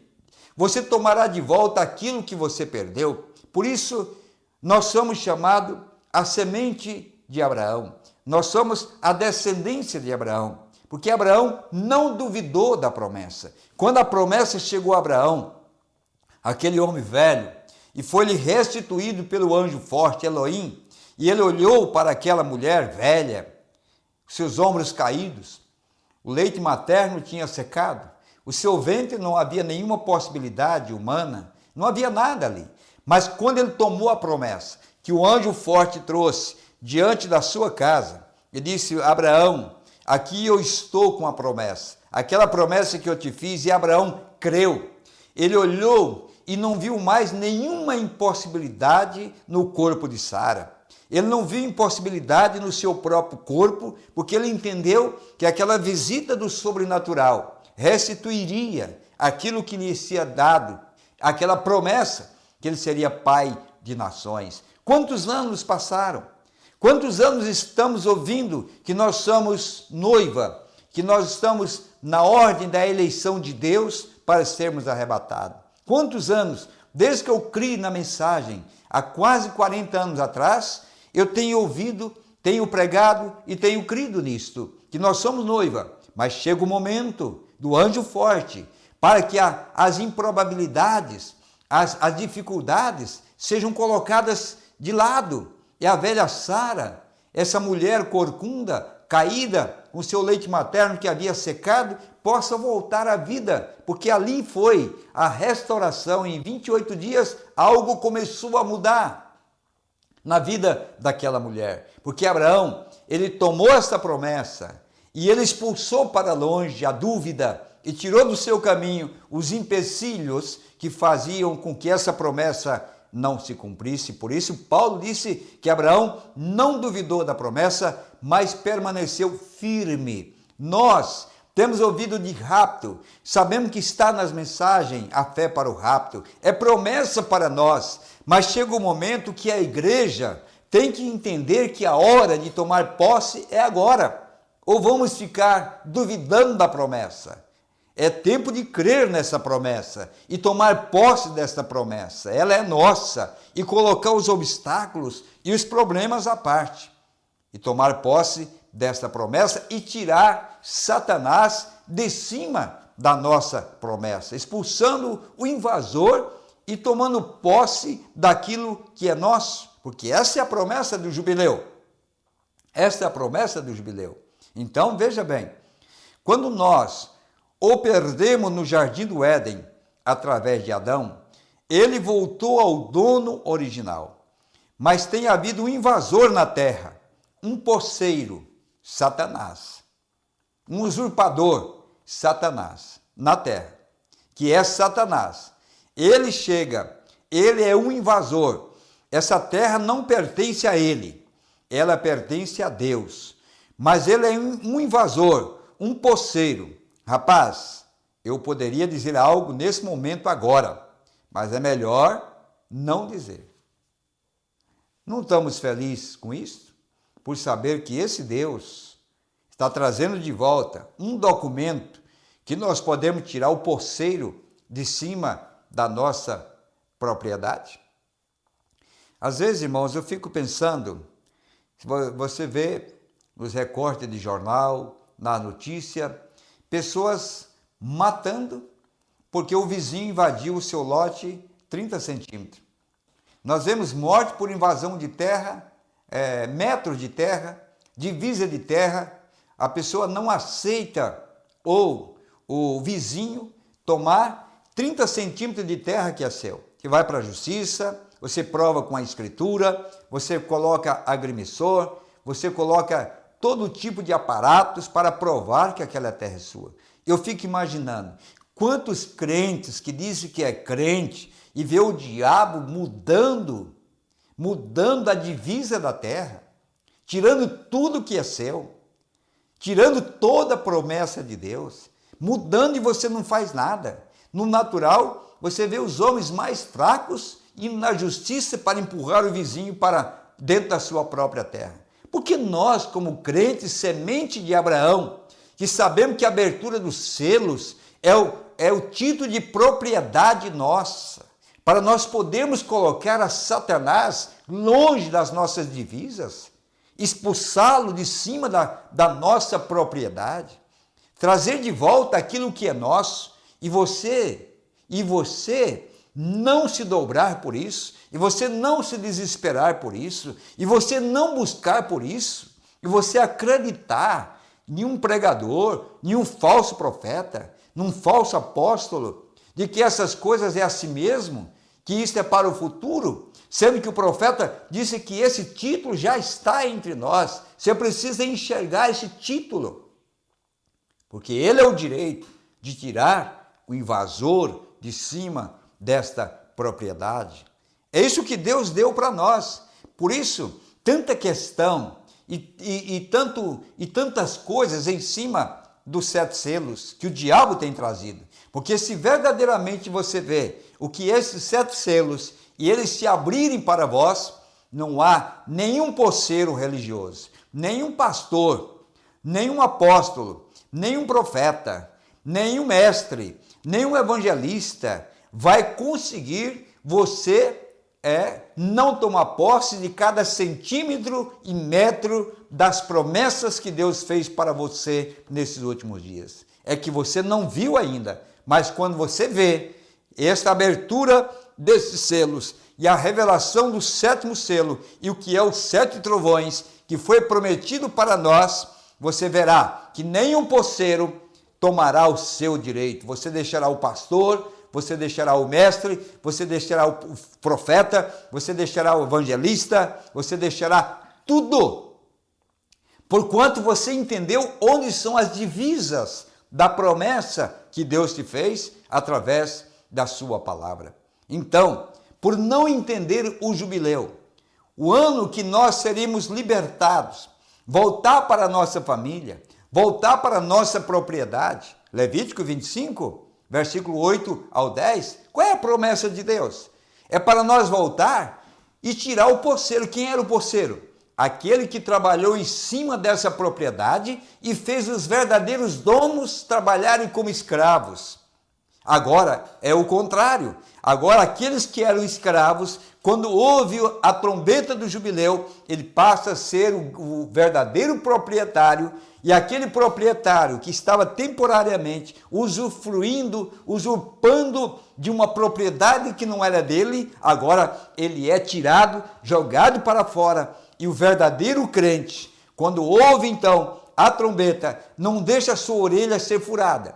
você tomará de volta aquilo que você perdeu. Por isso, nós somos chamados a semente de Abraão, nós somos a descendência de Abraão, porque Abraão não duvidou da promessa. Quando a promessa chegou a Abraão, aquele homem velho, e foi-lhe restituído pelo anjo forte, Elohim, e ele olhou para aquela mulher velha, seus ombros caídos, o leite materno tinha secado, o seu ventre não havia nenhuma possibilidade humana, não havia nada ali. Mas quando ele tomou a promessa, que o anjo forte trouxe diante da sua casa, ele disse: Abraão, aqui eu estou com a promessa, aquela promessa que eu te fiz, e Abraão creu. Ele olhou e não viu mais nenhuma impossibilidade no corpo de Sara. Ele não viu impossibilidade no seu próprio corpo, porque ele entendeu que aquela visita do sobrenatural restituiria aquilo que lhe tinha dado, aquela promessa que ele seria pai de nações. Quantos anos passaram? Quantos anos estamos ouvindo que nós somos noiva, que nós estamos na ordem da eleição de Deus para sermos arrebatados? Quantos anos, desde que eu criei na mensagem, há quase 40 anos atrás, eu tenho ouvido, tenho pregado e tenho crido nisto, que nós somos noiva, mas chega o momento do anjo forte, para que as improbabilidades, as dificuldades sejam colocadas de lado. E a velha Sara, essa mulher corcunda, caída, com seu leite materno que havia secado, possa voltar à vida, porque ali foi a restauração. Em 28 dias, algo começou a mudar na vida daquela mulher, porque Abraão, ele tomou essa promessa e ele expulsou para longe a dúvida e tirou do seu caminho os empecilhos que faziam com que essa promessa não se cumprisse. Por isso, Paulo disse que Abraão não duvidou da promessa, mas permaneceu firme. Nós temos ouvido de rapto, sabemos que está nas mensagens a fé para o rapto, é promessa para nós, mas chega o momento que a igreja tem que entender que a hora de tomar posse é agora, ou vamos ficar duvidando da promessa? É tempo de crer nessa promessa e tomar posse dessa promessa. Ela é nossa, e colocar os obstáculos e os problemas à parte. E tomar posse desta promessa e tirar Satanás de cima da nossa promessa, expulsando o invasor e tomando posse daquilo que é nosso, porque essa é a promessa do jubileu. Essa é a promessa do jubileu. Então, veja bem, quando nós o perdemos no jardim do Éden, através de Adão, ele voltou ao dono original. Mas tem havido um invasor na terra, um poceiro, Satanás. Um usurpador, Satanás, na terra, que é Satanás. Ele chega, ele é um invasor. Essa terra não pertence a ele, ela pertence a Deus. Mas ele é um invasor, um poceiro. Rapaz, eu poderia dizer algo nesse momento agora, mas é melhor não dizer. Não estamos felizes com isso? Por saber que esse Deus está trazendo de volta um documento que nós podemos tirar o poceiro de cima da nossa propriedade? Às vezes, irmãos, eu fico pensando, você vê nos recortes de jornal, na notícia, pessoas matando porque o vizinho invadiu o seu lote 30 centímetros. Nós vemos morte por invasão de terra, metros de terra, divisa de terra. A pessoa não aceita ou o vizinho tomar 30 centímetros de terra que é seu. Que vai para a justiça, você prova com a escritura, você coloca agrimensor, você coloca todo tipo de aparatos para provar que aquela terra é sua. Eu fico imaginando quantos crentes que dizem que é crente e vê o diabo mudando a divisa da terra, tirando tudo que é seu, tirando toda a promessa de Deus, mudando e você não faz nada. No natural, você vê os homens mais fracos indo na justiça para empurrar o vizinho para dentro da sua própria terra. Porque nós, como crentes, semente de Abraão, que sabemos que a abertura dos selos é o título de propriedade nossa, para nós podermos colocar a Satanás longe das nossas divisas, expulsá-lo de cima da nossa propriedade, trazer de volta aquilo que é nosso, e você não se dobrar por isso, e você não se desesperar por isso, e você não buscar por isso, e você acreditar em um pregador, em um falso profeta, num falso apóstolo, de que essas coisas é assim mesmo, que isso é para o futuro, sendo que o profeta disse que esse título já está entre nós. Você precisa enxergar esse título, porque ele é o direito de tirar o invasor de cima desta propriedade. É isso que Deus deu para nós. Por isso, tanta questão e tantas coisas em cima dos 7 selos que o diabo tem trazido. Porque se verdadeiramente você vê o que esses 7 selos e eles se abrirem para vós, não há nenhum poceiro religioso, nenhum pastor, nenhum apóstolo, nenhum profeta, nenhum mestre, nenhum evangelista vai conseguir você não tomar posse de cada centímetro e metro das promessas que Deus fez para você nesses últimos dias. É que você não viu ainda, mas quando você vê esta abertura desses selos e a revelação do 7º selo e o que é os 7 trovões que foi prometido para nós, você verá que nenhum poceiro tomará o seu direito. Você deixará o pastor, você deixará o mestre, você deixará o profeta, você deixará o evangelista, você deixará tudo. Porquanto você entendeu onde são as divisas da promessa que Deus te fez através da sua palavra. Então, por não entender o jubileu, o ano que nós seríamos libertados, voltar para a nossa família, voltar para a nossa propriedade, Levítico 25, versículo 8 ao 10, qual é a promessa de Deus? É para nós voltar e tirar o poceiro. Quem era o poceiro? Aquele que trabalhou em cima dessa propriedade e fez os verdadeiros donos trabalharem como escravos. Agora é o contrário. Agora aqueles que eram escravos, quando ouve a trombeta do jubileu, ele passa a ser o verdadeiro proprietário, e aquele proprietário que estava temporariamente usufruindo, usurpando de uma propriedade que não era dele, agora ele é tirado, jogado para fora. E o verdadeiro crente, quando ouve então a trombeta, não deixa a sua orelha ser furada.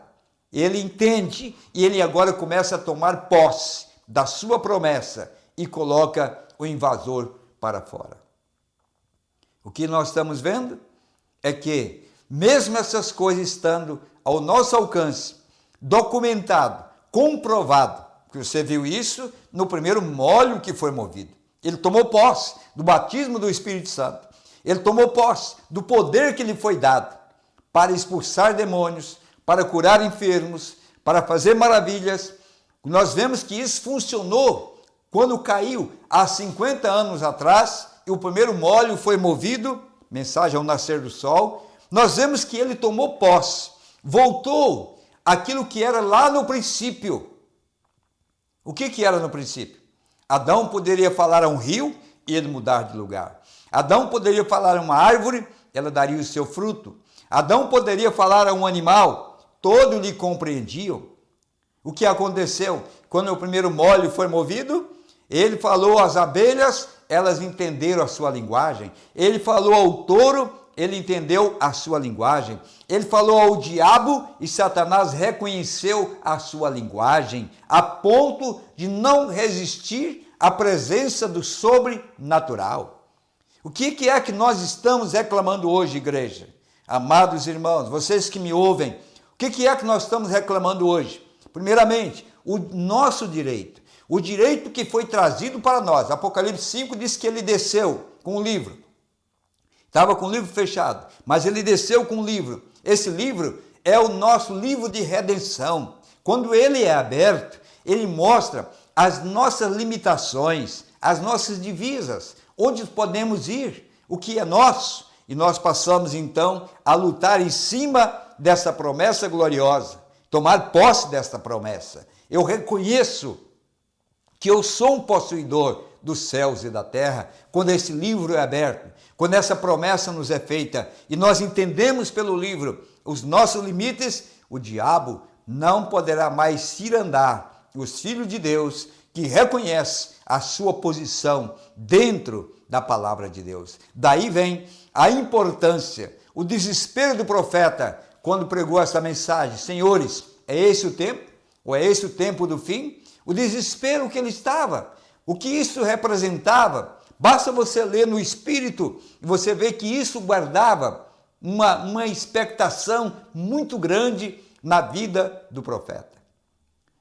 Ele entende e ele agora começa a tomar posse da sua promessa e coloca o invasor para fora. O que nós estamos vendo é que, mesmo essas coisas estando ao nosso alcance, documentado, comprovado, que você viu isso no primeiro molho que foi movido. Ele tomou posse do batismo do Espírito Santo. Ele tomou posse do poder que lhe foi dado para expulsar demônios, para curar enfermos, para fazer maravilhas. Nós vemos que isso funcionou quando caiu há 50 anos atrás e o primeiro molho foi movido, mensagem ao nascer do sol. Nós vemos que ele tomou posse, voltou aquilo que era lá no princípio. O que era no princípio? Adão poderia falar a um rio e ele mudar de lugar. Adão poderia falar a uma árvore, ela daria o seu fruto. Adão poderia falar a um animal, todos lhe compreendiam. O que aconteceu? Quando o primeiro molho foi movido, ele falou às abelhas, elas entenderam a sua linguagem. Ele falou ao touro, ele entendeu a sua linguagem. Ele falou ao diabo e Satanás reconheceu a sua linguagem, a ponto de não resistir à presença do sobrenatural. O que é que nós estamos reclamando hoje, igreja? Amados irmãos, vocês que me ouvem, o que é que nós estamos reclamando hoje? Primeiramente, o nosso direito, o direito que foi trazido para nós. Apocalipse 5 diz que ele desceu com o livro. Estava com o livro fechado, mas ele desceu com o livro. Esse livro é o nosso livro de redenção. Quando ele é aberto, ele mostra as nossas limitações, as nossas divisas, onde podemos ir, o que é nosso. E nós passamos então a lutar em cima dessa promessa gloriosa, tomar posse desta promessa. Eu reconheço que eu sou um possuidor dos céus e da terra, quando esse livro é aberto, quando essa promessa nos é feita e nós entendemos pelo livro os nossos limites, o diabo não poderá mais cirandar os filhos de Deus que reconhecem a sua posição dentro da palavra de Deus. Daí vem a importância, o desespero do profeta quando pregou essa mensagem. Senhores, é esse o tempo? Ou é esse o tempo do fim? o desespero que ele estava, o que isso representava. Basta você ler no Espírito e você vê que isso guardava uma expectação muito grande na vida do profeta.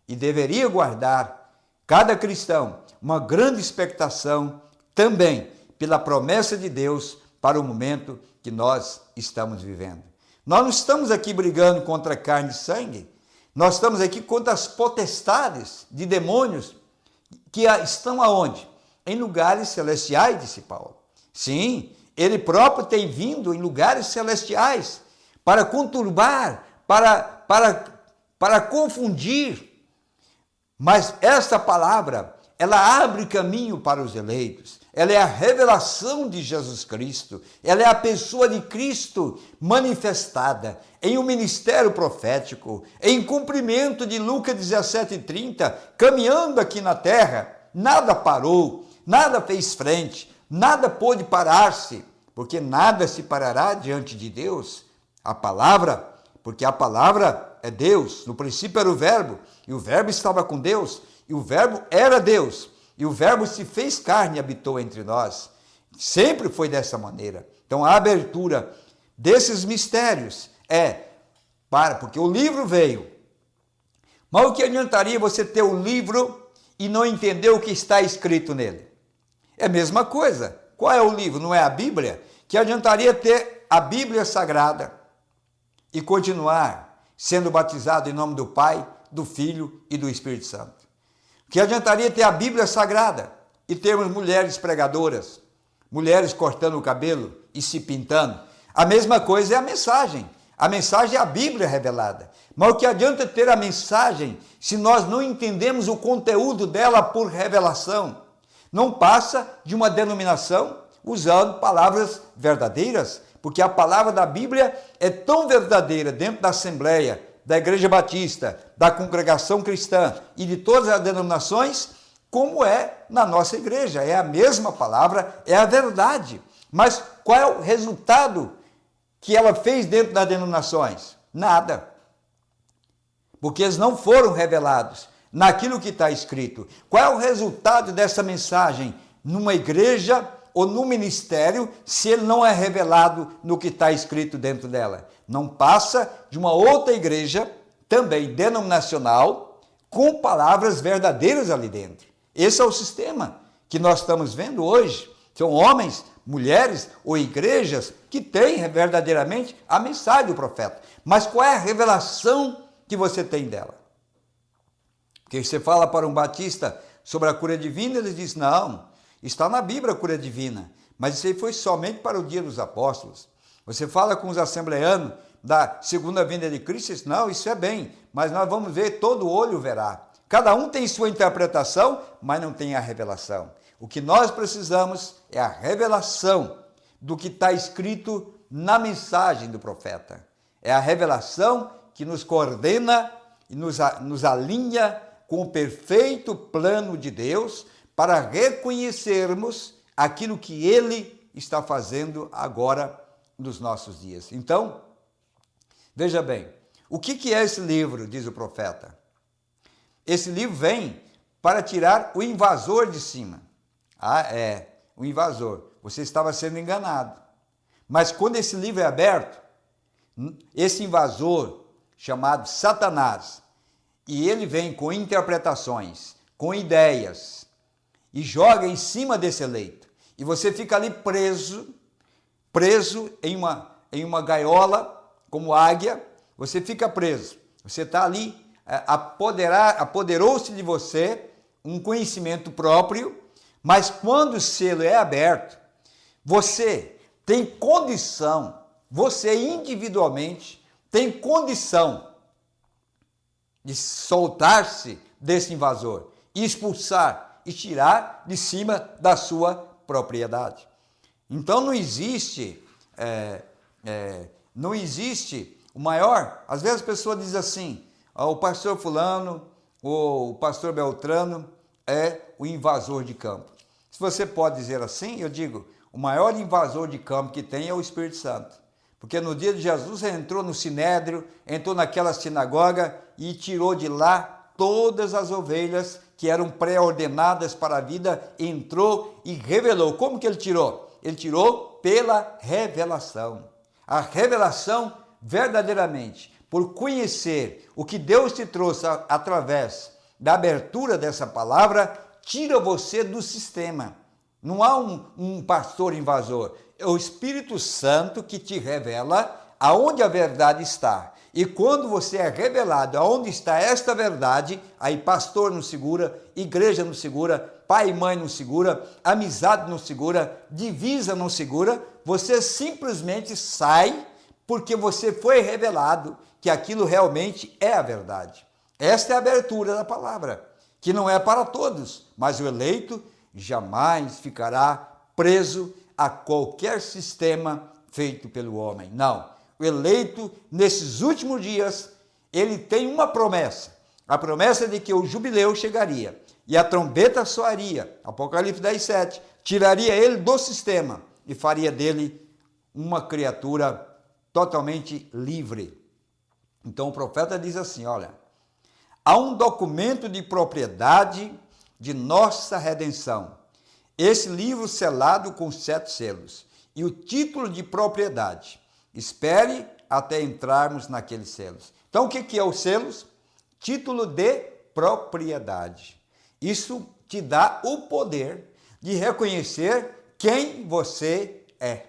E deveria guardar cada cristão uma grande expectação também pela promessa de Deus para o momento que nós estamos vivendo. Nós não estamos aqui brigando contra carne e sangue, nós estamos aqui contra as potestades de demônios que estão aonde? Em lugares celestiais, disse Paulo. Sim, ele próprio tem vindo em lugares celestiais para conturbar, para confundir. Mas esta palavra, ela abre caminho para os eleitos. Ela é a revelação de Jesus Cristo. Ela é a pessoa de Cristo manifestada em um ministério profético, em cumprimento de Lucas 17:30, caminhando aqui na terra. Nada parou, nada fez frente, nada pôde parar-se, porque nada se parará diante de Deus. A palavra, porque a palavra é Deus. No princípio era o verbo, e o verbo estava com Deus, e o verbo era Deus. E o verbo se fez carne e habitou entre nós. Sempre foi dessa maneira. Então a abertura desses mistérios porque o livro veio. Mas o que adiantaria você ter o livro e não entender o que está escrito nele? É a mesma coisa. Qual é o livro? Não é a Bíblia? Que adiantaria ter a Bíblia Sagrada e continuar sendo batizado em nome do Pai, do Filho e do Espírito Santo? Que adiantaria ter a Bíblia Sagrada e termos mulheres pregadoras, mulheres cortando o cabelo e se pintando? A mesma coisa é a mensagem. A mensagem é a Bíblia revelada. Mas o que adianta ter a mensagem se nós não entendemos o conteúdo dela por revelação? Não passa de uma denominação usando palavras verdadeiras, porque a palavra da Bíblia é tão verdadeira dentro da Assembleia, da Igreja Batista, da Congregação Cristã e de todas as denominações, como é na nossa igreja. É a mesma palavra, é a verdade. Mas qual é o resultado que ela fez dentro das denominações? Nada. Porque eles não foram revelados naquilo que está escrito. Qual é o resultado dessa mensagem numa igreja ou no ministério se ele não é revelado no que está escrito dentro dela? Não passa de uma outra igreja, também denominacional, com palavras verdadeiras ali dentro. Esse é o sistema que nós estamos vendo hoje. São homens, mulheres ou igrejas que têm verdadeiramente a mensagem do profeta. Mas qual é a revelação que você tem dela? Porque você fala para um batista sobre a cura divina, ele diz, não, está na Bíblia a cura divina, mas isso aí foi somente para o dia dos apóstolos. Você fala com os assembleanos da segunda vinda de Cristo, diz, não, isso é bem, mas nós vamos ver, todo olho verá. Cada um tem sua interpretação, mas não tem a revelação. O que nós precisamos é a revelação do que está escrito na mensagem do profeta. É a revelação que nos coordena e nos alinha com o perfeito plano de Deus para reconhecermos aquilo que Ele está fazendo agora nos nossos dias. Então, veja bem, o que é esse livro, diz o profeta? Esse livro vem para tirar o invasor de cima. O invasor. Você estava sendo enganado. Mas quando esse livro é aberto, esse invasor, chamado Satanás, e ele vem com interpretações, com ideias, e joga em cima desse eleito. E você fica ali preso em uma gaiola, como águia, você fica preso. Você está ali, apoderou-se de você um conhecimento próprio, mas quando o selo é aberto, você tem condição, você individualmente tem condição de soltar-se desse invasor, expulsar e tirar de cima da sua propriedade. Então não existe o maior. Às vezes a pessoa diz assim, o pastor fulano, o pastor Beltrano é o invasor de campo. Se você pode dizer assim, eu digo, o maior invasor de campo que tem é o Espírito Santo. Porque no dia de Jesus ele entrou no Sinédrio, entrou naquela sinagoga e tirou de lá todas as ovelhas que eram pré-ordenadas para a vida, entrou e revelou. Como que ele tirou? Ele tirou pela revelação. A revelação verdadeiramente, por conhecer o que Deus te trouxe através da abertura dessa palavra, tira você do sistema. Não há um pastor invasor. É o Espírito Santo que te revela aonde a verdade está. E quando você é revelado aonde está esta verdade, aí pastor não segura, igreja não segura, pai e mãe não segura, amizade não segura, divisa não segura, você simplesmente sai porque você foi revelado que aquilo realmente é a verdade. Esta é a abertura da palavra, que não é para todos, mas o eleito jamais ficará preso a qualquer sistema feito pelo homem. Não. O eleito, nesses últimos dias, ele tem uma promessa. A promessa de que o jubileu chegaria e a trombeta soaria, Apocalipse 10:7, tiraria ele do sistema e faria dele uma criatura totalmente livre. Então o profeta diz assim, olha, há um documento de propriedade de nossa redenção. Esse livro selado com 7 selos e o título de propriedade. Espere até entrarmos naqueles selos. Então, o que é os selos? Título de propriedade. Isso te dá o poder de reconhecer quem você é.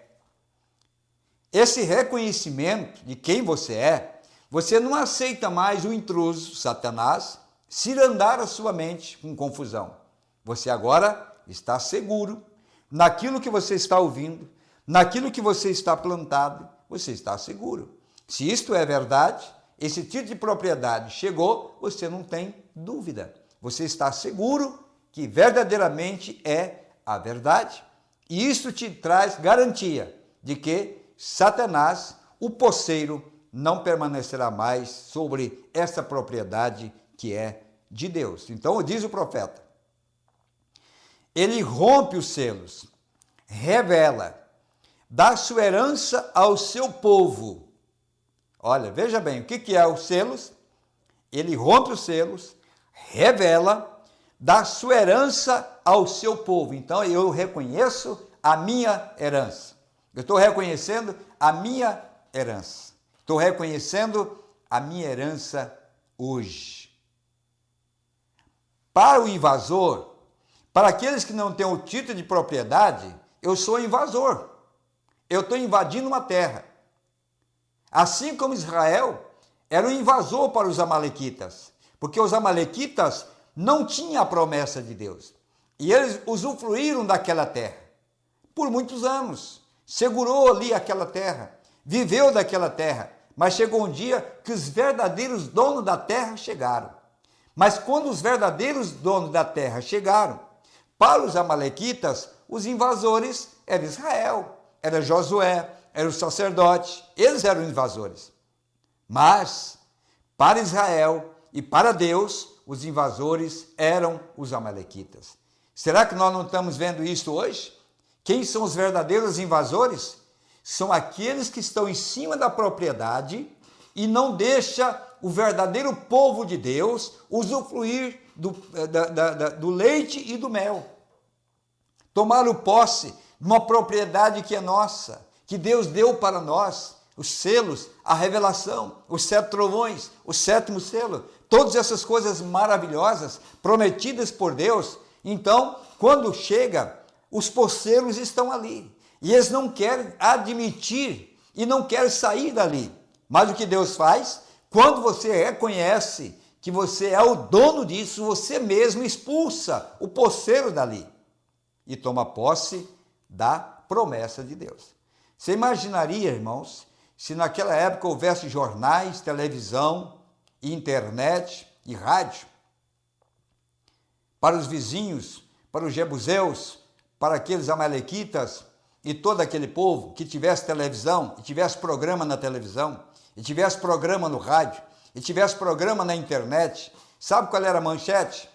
Esse reconhecimento de quem você é, você não aceita mais o intruso, Satanás, cirandar a sua mente com confusão. Você agora está seguro naquilo que você está ouvindo, naquilo que você está plantado, você está seguro. Se isto é verdade, esse título de propriedade chegou, você não tem dúvida. Você está seguro que verdadeiramente é a verdade. E isso te traz garantia de que Satanás, o posseiro, não permanecerá mais sobre essa propriedade que é de Deus. Então, diz o profeta, ele rompe os selos, revela, dá sua herança ao seu povo. Olha, veja bem, o que é os selos? Ele rompe os selos, revela, dá sua herança ao seu povo. Então, eu reconheço a minha herança. Eu estou reconhecendo a minha herança. Estou reconhecendo a minha herança hoje. Para o invasor, para aqueles que não têm o título de propriedade, eu sou invasor. Eu estou invadindo uma terra. Assim como Israel era um invasor para os amalequitas, porque os amalequitas não tinham a promessa de Deus. E eles usufruíram daquela terra por muitos anos. Segurou ali aquela terra, viveu daquela terra, mas chegou um dia que os verdadeiros donos da terra chegaram. Mas quando os verdadeiros donos da terra chegaram, para os amalequitas, os invasores era Israel, era Josué, era o sacerdote, eles eram invasores. Mas, para Israel e para Deus, os invasores eram os amalequitas. Será que nós não estamos vendo isso hoje? Quem são os verdadeiros invasores? São aqueles que estão em cima da propriedade e não deixa o verdadeiro povo de Deus usufruir do leite e do mel. Tomaram posse de uma propriedade que é nossa, que Deus deu para nós, os selos, a revelação, os 7 trovões, o 7º selo, todas essas coisas maravilhosas prometidas por Deus. Então, quando chega, os posseiros estão ali e eles não querem admitir e não querem sair dali. Mas o que Deus faz? Quando você reconhece que você é o dono disso, você mesmo expulsa o posseiro dali e toma posse da promessa de Deus. Você imaginaria, irmãos, se naquela época houvesse jornais, televisão, internet e rádio para os vizinhos, para os jebuseus, para aqueles amalequitas e todo aquele povo que tivesse televisão, e tivesse programa na televisão, e tivesse programa no rádio, e tivesse programa na internet, sabe qual era a manchete?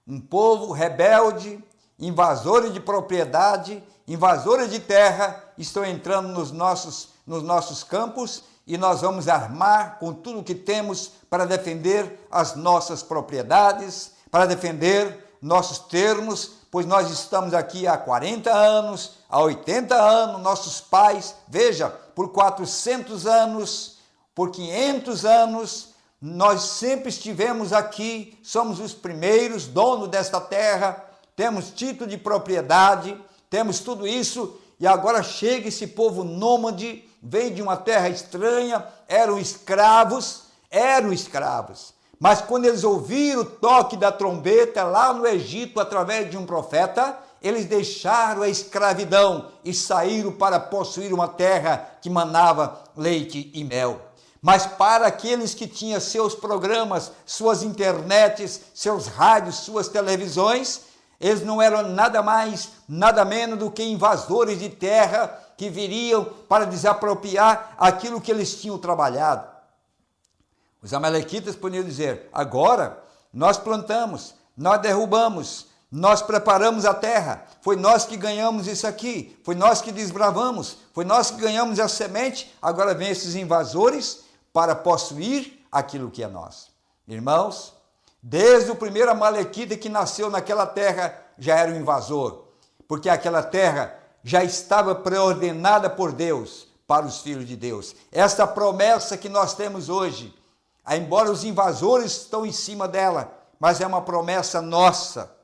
Um povo rebelde, invasores de propriedade, invasores de terra, estão entrando nos nossos campos e nós vamos armar com tudo o que temos para defender as nossas propriedades, para defender nossos termos, pois nós estamos aqui há 40 anos, há 80 anos, nossos pais, veja, por 400 anos, por 500 anos, nós sempre estivemos aqui, somos os primeiros donos desta terra, temos título de propriedade, temos tudo isso, e agora chega esse povo nômade, veio de uma terra estranha, eram escravos, mas quando eles ouviram o toque da trombeta lá no Egito, através de um profeta, eles deixaram a escravidão e saíram para possuir uma terra que manava leite e mel. Mas para aqueles que tinham seus programas, suas internets, seus rádios, suas televisões, eles não eram nada mais, nada menos do que invasores de terra que viriam para desapropriar aquilo que eles tinham trabalhado. Os amalequitas podiam dizer: agora nós plantamos, nós derrubamos, nós preparamos a terra, foi nós que ganhamos isso aqui, foi nós que desbravamos, foi nós que ganhamos a semente, agora vem esses invasores para possuir aquilo que é nosso. Irmãos, desde o primeiro amalequita que nasceu naquela terra já era um invasor, porque aquela terra já estava preordenada por Deus para os filhos de Deus. Essa promessa que nós temos hoje, embora os invasores estão em cima dela, mas é uma promessa nossa,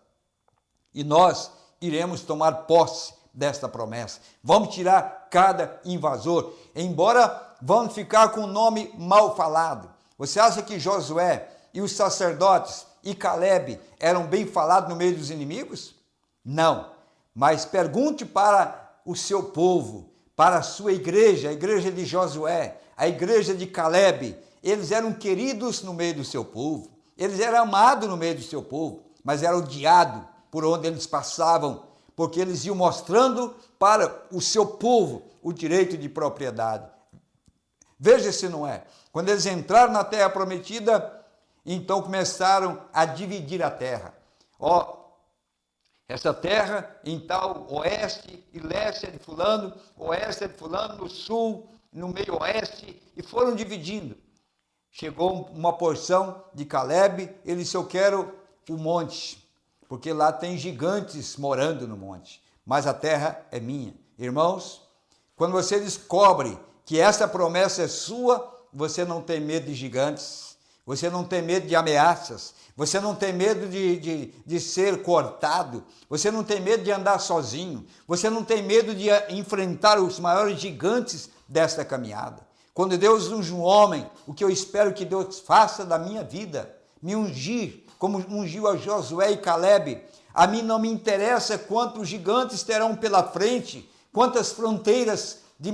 e nós iremos tomar posse desta promessa. Vamos tirar cada invasor, embora vamos ficar com o nome mal falado. Você acha que Josué e os sacerdotes e Caleb eram bem falados no meio dos inimigos? Não, mas pergunte para o seu povo, para a sua igreja, a igreja de Josué, a igreja de Caleb. Eles eram queridos no meio do seu povo, eles eram amados no meio do seu povo, mas eram odiados por onde eles passavam, porque eles iam mostrando para o seu povo o direito de propriedade. Veja se não é. Quando eles entraram na terra prometida, então começaram a dividir a terra. Essa terra em tal oeste e leste é de fulano, oeste é de fulano, no sul, no meio oeste, e foram dividindo. Chegou uma porção de Caleb, ele disse: eu quero o monte, porque lá tem gigantes morando no monte, mas a terra é minha. Irmãos, quando você descobre que essa promessa é sua, você não tem medo de gigantes, você não tem medo de ameaças, você não tem medo de ser cortado, você não tem medo de andar sozinho, você não tem medo de enfrentar os maiores gigantes desta caminhada. Quando Deus unge um homem, o que eu espero que Deus faça da minha vida, me ungir, como ungiu a Josué e Caleb. A mim não me interessa quantos gigantes terão pela frente, quantas fronteiras de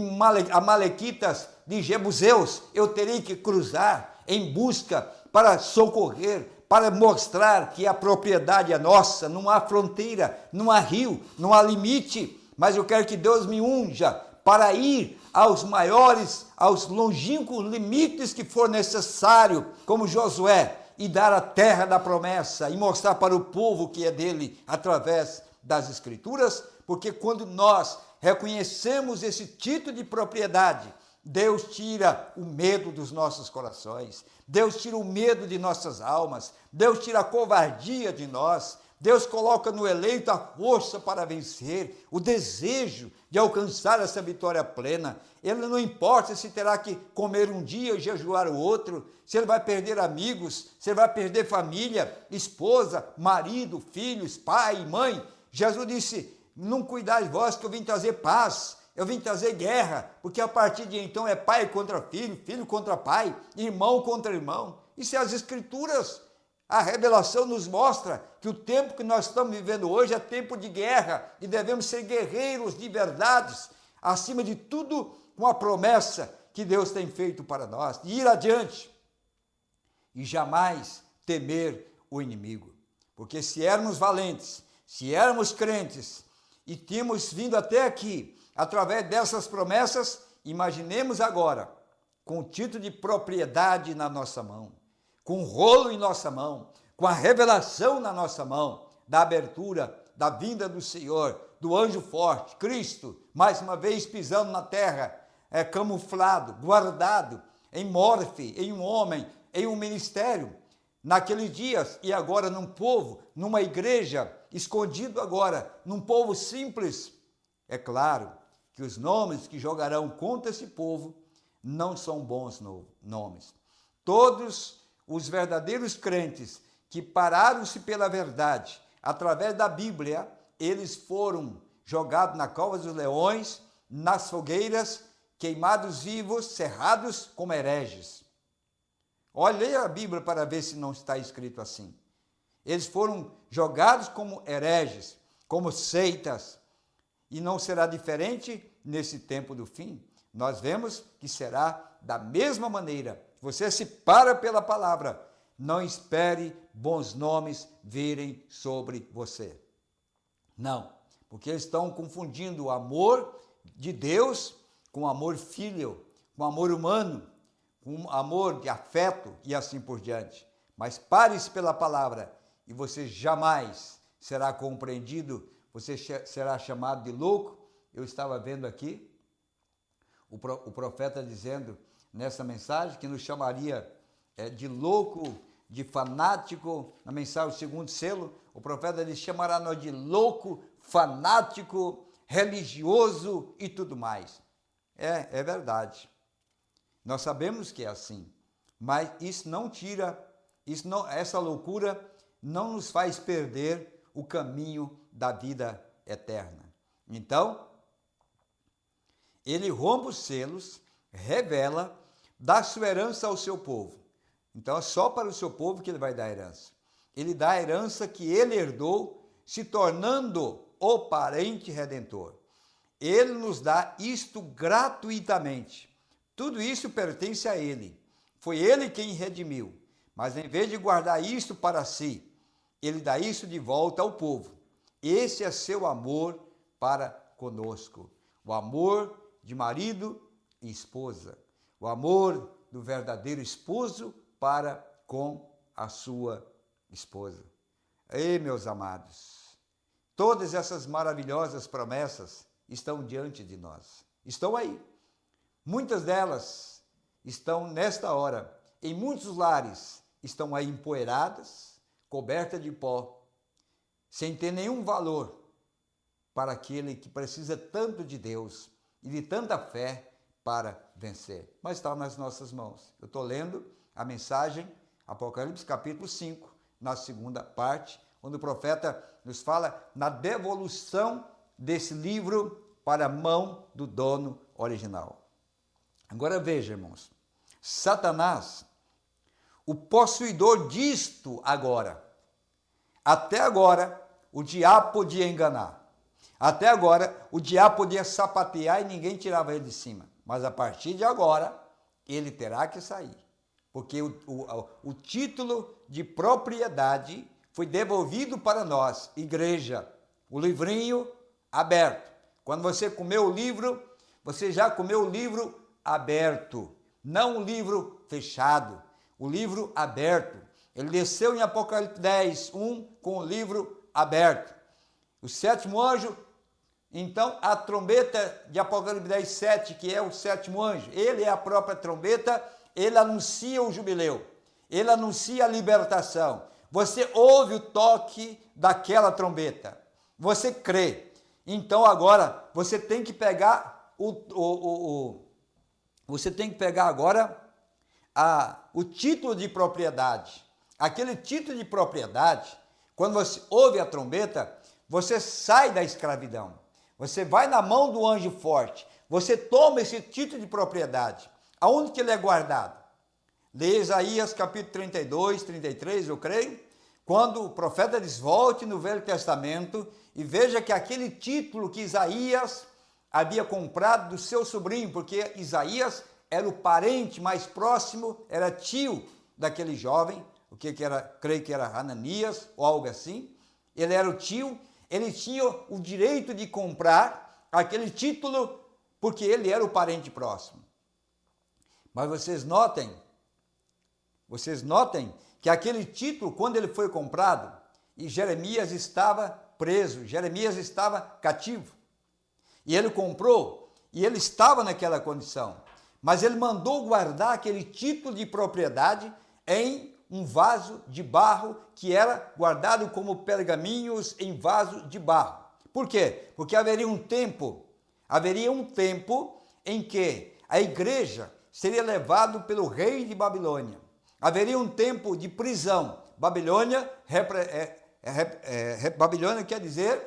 amalequitas, de jebuseus eu terei que cruzar em busca para socorrer, para mostrar que a propriedade é nossa. Não há fronteira, não há rio, não há limite, mas eu quero que Deus me unja para ir aos maiores, aos longínquos limites que for necessário, como Josué, e dar a terra da promessa e mostrar para o povo que é dele através das Escrituras, porque quando nós reconhecemos esse título de propriedade, Deus tira o medo dos nossos corações, Deus tira o medo de nossas almas, Deus tira a covardia de nós, Deus coloca no eleito a força para vencer, o desejo de alcançar essa vitória plena. Ele não importa se terá que comer um dia e jejuar o outro, se ele vai perder amigos, se ele vai perder família, esposa, marido, filhos, pai, mãe. Jesus disse: não cuidai vós que eu vim trazer paz, eu vim trazer guerra, porque a partir de então é pai contra filho, filho contra pai, irmão contra irmão. Isso é as Escrituras. A revelação nos mostra que o tempo que nós estamos vivendo hoje é tempo de guerra e devemos ser guerreiros de verdades, acima de tudo com a promessa que Deus tem feito para nós, de ir adiante e jamais temer o inimigo. Porque se éramos valentes, se éramos crentes e tínhamos vindo até aqui através dessas promessas, imaginemos agora com o título de propriedade na nossa mão, com o rolo em nossa mão, com a revelação na nossa mão, da abertura, da vinda do Senhor, do anjo forte, Cristo, mais uma vez pisando na terra, camuflado, guardado, em morfe, em um homem, em um ministério. naqueles dias e agora num povo, numa igreja, escondido agora, num povo simples. É claro que os nomes que jogarão contra esse povo não são bons nomes. Todos os verdadeiros crentes que pararam-se pela verdade, através da Bíblia, eles foram jogados na cova dos leões, nas fogueiras, queimados vivos, cerrados como hereges. Olhe a Bíblia para ver se não está escrito assim. Eles foram jogados como hereges, como seitas, e não será diferente nesse tempo do fim. Nós vemos que será da mesma maneira. Você se para pela palavra, não espere bons nomes virem sobre você. Não, porque eles estão confundindo o amor de Deus com amor filho, com amor humano, com amor de afeto e assim por diante. Mas pare-se pela palavra e você jamais será compreendido, você será chamado de louco. Eu estava vendo aqui o profeta dizendo nessa mensagem que nos chamaria de louco, de fanático. Na mensagem do segundo selo, o profeta diz: chamará nós de louco, fanático, religioso e tudo mais. É verdade. Nós sabemos que é assim, mas isso não tira, essa loucura não nos faz perder o caminho da vida eterna. Então, ele rompe os selos, revela, dá sua herança ao seu povo. Então é só para o seu povo que ele vai dar a herança. Ele dá a herança que ele herdou, se tornando o parente redentor. Ele nos dá isto gratuitamente. Tudo isso pertence a ele. Foi ele quem redimiu. Mas em vez de guardar isto para si, ele dá isso de volta ao povo. Esse é seu amor para conosco. O amor de marido e esposa. O amor do verdadeiro esposo para com a sua esposa. Ei, meus amados, todas essas maravilhosas promessas estão diante de nós. Estão aí. Muitas delas estão nesta hora. Em muitos lares estão aí empoeiradas, cobertas de pó, sem ter nenhum valor para aquele que precisa tanto de Deus e de tanta fé para vencer. Mas está nas nossas mãos. Eu estou lendo a mensagem, Apocalipse capítulo 5, na segunda parte, onde o profeta nos fala na devolução desse livro para a mão do dono original. Agora veja, irmãos, Satanás, o possuidor disto agora, até agora o diabo podia enganar. Até agora, o diabo podia sapatear e ninguém tirava ele de cima. Mas a partir de agora, ele terá que sair. Porque o título de propriedade foi devolvido para nós, igreja. O livrinho aberto. Quando você comeu o livro, você já comeu o livro aberto. Não o livro fechado. O livro aberto. Ele desceu em Apocalipse 10, 1, com o livro aberto. O sétimo anjo, então a trombeta de Apocalipse 10, 7, que é o sétimo anjo, ele é a própria trombeta, ele anuncia o jubileu, ele anuncia a libertação. Você ouve o toque daquela trombeta, você crê. Então agora você tem que pegar você tem que pegar agora o título de propriedade. Aquele título de propriedade, quando você ouve a trombeta, você sai da escravidão. Você vai na mão do anjo forte. Você toma esse título de propriedade. Aonde que ele é guardado? Lê Isaías capítulo 32, 33, eu creio. Quando o profeta diz, volte no Velho Testamento e veja que aquele título que Isaías havia comprado do seu sobrinho, porque Isaías era o parente mais próximo, era tio daquele jovem, o que era, creio que era Ananias ou algo assim. Ele era o tio, ele tinha o direito de comprar aquele título porque ele era o parente próximo. Mas vocês notem que aquele título, quando ele foi comprado, e Jeremias estava preso, Jeremias estava cativo, e ele comprou, e ele estava naquela condição, mas ele mandou guardar aquele título de propriedade em um vaso de barro que era guardado como pergaminhos em vaso de barro. Por quê? Porque haveria um tempo em que a igreja seria levada pelo rei de Babilônia. Haveria um tempo de prisão. Babilônia quer dizer,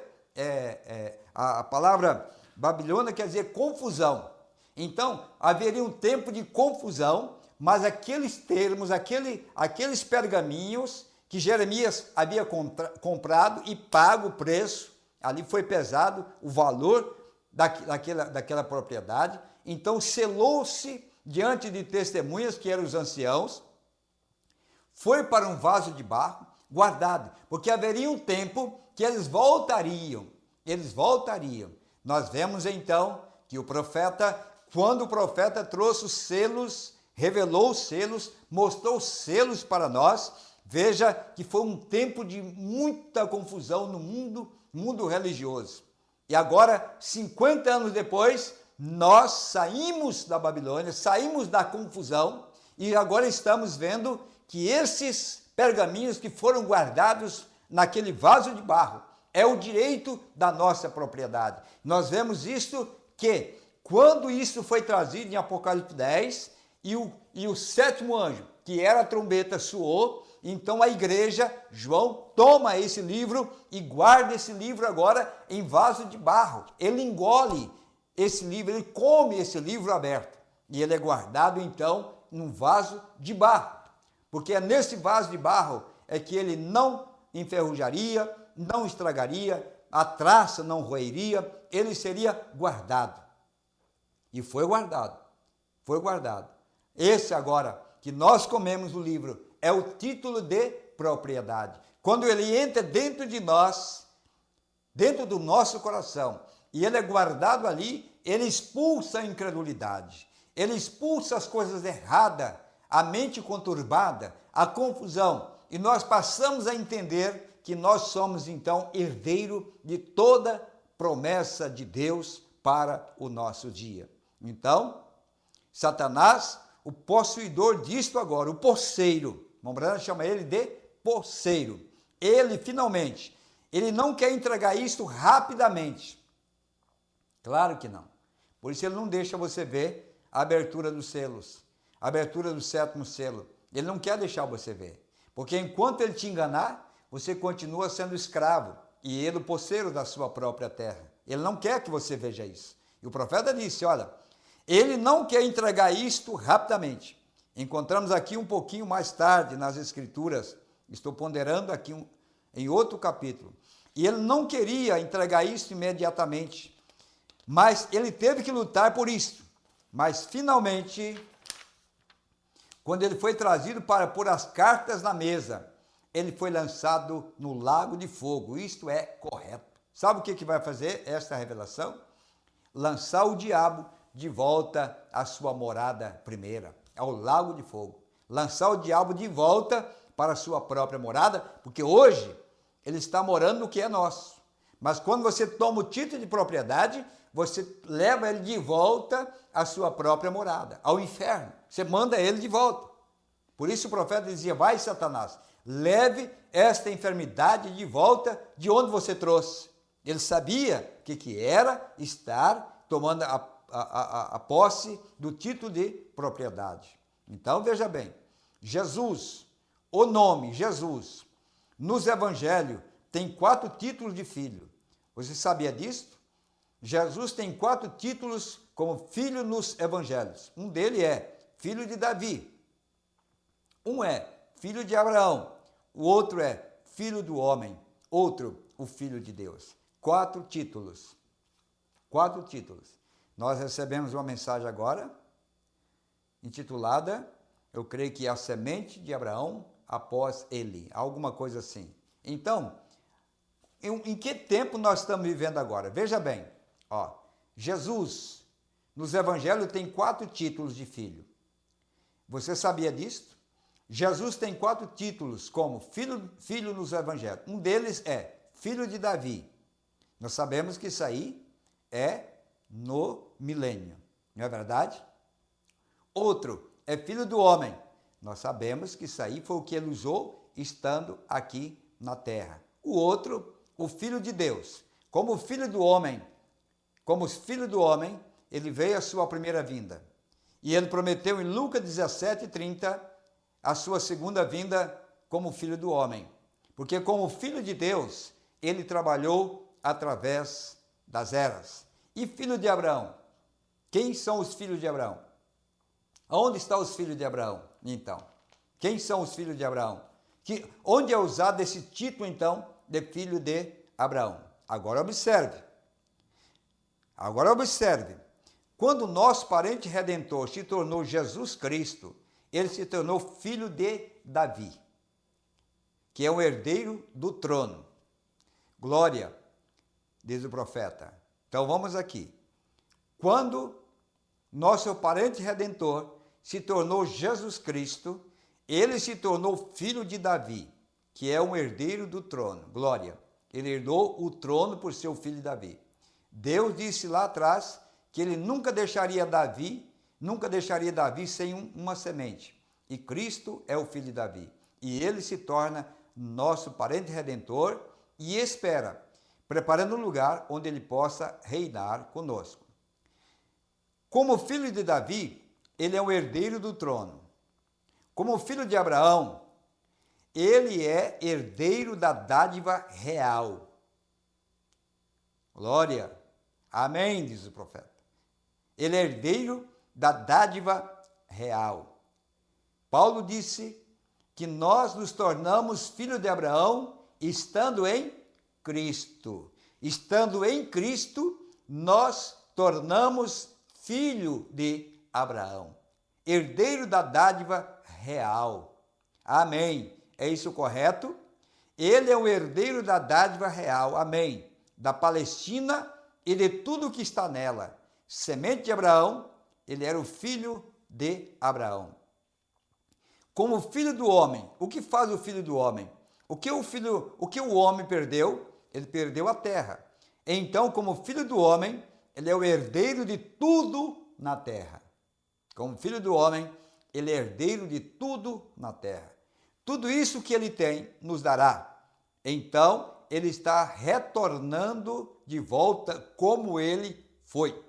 a palavra Babilônia quer dizer confusão. Então, haveria um tempo de confusão, mas aqueles termos, aqueles pergaminhos que Jeremias havia comprado e pago o preço, ali foi pesado o valor daquela propriedade, então selou-se diante de testemunhas, que eram os anciãos, foi para um vaso de barro, guardado, porque haveria um tempo que eles voltariam. Nós vemos então que quando o profeta trouxe os selos, revelou os selos, mostrou os selos para nós, veja que foi um tempo de muita confusão no mundo religioso. E agora, 50 anos depois, nós saímos da Babilônia, saímos da confusão, e agora estamos vendo que esses pergaminhos que foram guardados naquele vaso de barro é o direito da nossa propriedade. Nós vemos isto que, quando isso foi trazido em Apocalipse 10, e o sétimo anjo, que era a trombeta, soou, então a igreja, João, toma esse livro e guarda esse livro agora em vaso de barro. Ele engole esse livro, ele come esse livro aberto. E ele é guardado então num vaso de barro. Porque é nesse vaso de barro é que ele não enferrujaria, não estragaria, a traça não roeria, ele seria guardado. E foi guardado. Esse agora, que nós comemos o livro, é o título de propriedade. Quando ele entra dentro de nós, dentro do nosso coração, e ele é guardado ali, ele expulsa a incredulidade, ele expulsa as coisas erradas, a mente conturbada, a confusão, e nós passamos a entender que nós somos então herdeiro de toda promessa de Deus para o nosso dia. Então, Satanás, o possuidor disto agora, o posseiro, Mombrana chama ele de posseiro. Ele finalmente, ele não quer entregar isto rapidamente. Claro que não. Por isso ele não deixa você ver a abertura dos selos, a abertura do sétimo selo. Ele não quer deixar você ver. Porque enquanto ele te enganar, você continua sendo escravo e ele o posseiro da sua própria terra. Ele não quer que você veja isso. E o profeta disse, olha, ele não quer entregar isto rapidamente. Encontramos aqui um pouquinho mais tarde nas Escrituras, estou ponderando aqui em outro capítulo, e ele não queria entregar isto imediatamente, mas ele teve que lutar por isso. Mas finalmente, quando ele foi trazido para pôr as cartas na mesa, ele foi lançado no lago de fogo. Isto é correto. Sabe o que vai fazer esta revelação? Lançar o diabo de volta à sua morada primeira, ao lago de fogo. Lançar o diabo de volta para a sua própria morada, porque hoje ele está morando no que é nosso. Mas quando você toma o título de propriedade, você leva ele de volta à sua própria morada, ao inferno. Você manda ele de volta. Por isso o profeta dizia, vai Satanás, leve esta enfermidade de volta de onde você trouxe. Ele sabia o que era estar tomando a posse do título de propriedade. Então, veja bem, Jesus, o nome Jesus, nos evangelhos, tem 4 títulos de filho. Você sabia disso? Jesus tem 4 títulos como filho nos evangelhos. Um deles é filho de Davi. Um é filho de Abraão. O outro é filho do homem. Outro, o filho de Deus. 4 títulos. 4 títulos. Nós recebemos uma mensagem agora, intitulada, eu creio que é a semente de Abraão após ele, alguma coisa assim. Então, em que tempo nós estamos vivendo agora? Veja bem, ó, Jesus, nos evangelhos, tem 4 títulos de filho. Você sabia disso? Jesus tem 4 títulos como filho nos evangelhos. Um deles é filho de Davi. Nós sabemos que isso aí é no milênio, não é verdade? Outro é filho do homem. Nós sabemos que isso aí foi o que ele usou estando aqui na terra. O outro, o Filho de Deus. Como filho do homem, ele veio à sua primeira vinda. E ele prometeu em Lucas 17:30 a sua segunda vinda como filho do homem. Porque como filho de Deus, ele trabalhou através das eras. E filho de Abraão? Quem são os filhos de Abraão? Onde estão os filhos de Abraão, então? Quem são os filhos de Abraão? Onde é usado esse título, então, de filho de Abraão? Agora observe. Quando o nosso parente redentor se tornou Jesus Cristo, ele se tornou filho de Davi, que é o herdeiro do trono. Glória, diz o profeta. Então vamos aqui. Quando nosso parente redentor se tornou Jesus Cristo, ele se tornou filho de Davi, que é um herdeiro do trono. Glória. Ele herdou o trono por seu filho Davi. Deus disse lá atrás que ele nunca deixaria Davi sem uma semente. E Cristo é o filho de Davi. E ele se torna nosso parente redentor e espera, preparando um lugar onde ele possa reinar conosco. Como filho de Davi, ele é o herdeiro do trono. Como filho de Abraão, ele é herdeiro da dádiva real. Glória. Amém, diz o profeta. Ele é herdeiro da dádiva real. Paulo disse que nós nos tornamos filhos de Abraão estando em Cristo. Estando em Cristo, nós tornamos filho de Abraão. Herdeiro da dádiva real. Amém. É isso correto? Ele é o herdeiro da dádiva real. Amém. Da Palestina e de tudo que está nela. Semente de Abraão, ele era o filho de Abraão. Como filho do homem, o que faz o filho do homem? O que o homem perdeu? Ele perdeu a terra. Então, como filho do homem, ele é o herdeiro de tudo na terra. Como filho do homem, ele é herdeiro de tudo na terra. Tudo isso que ele tem, nos dará. Então, ele está retornando de volta como ele foi.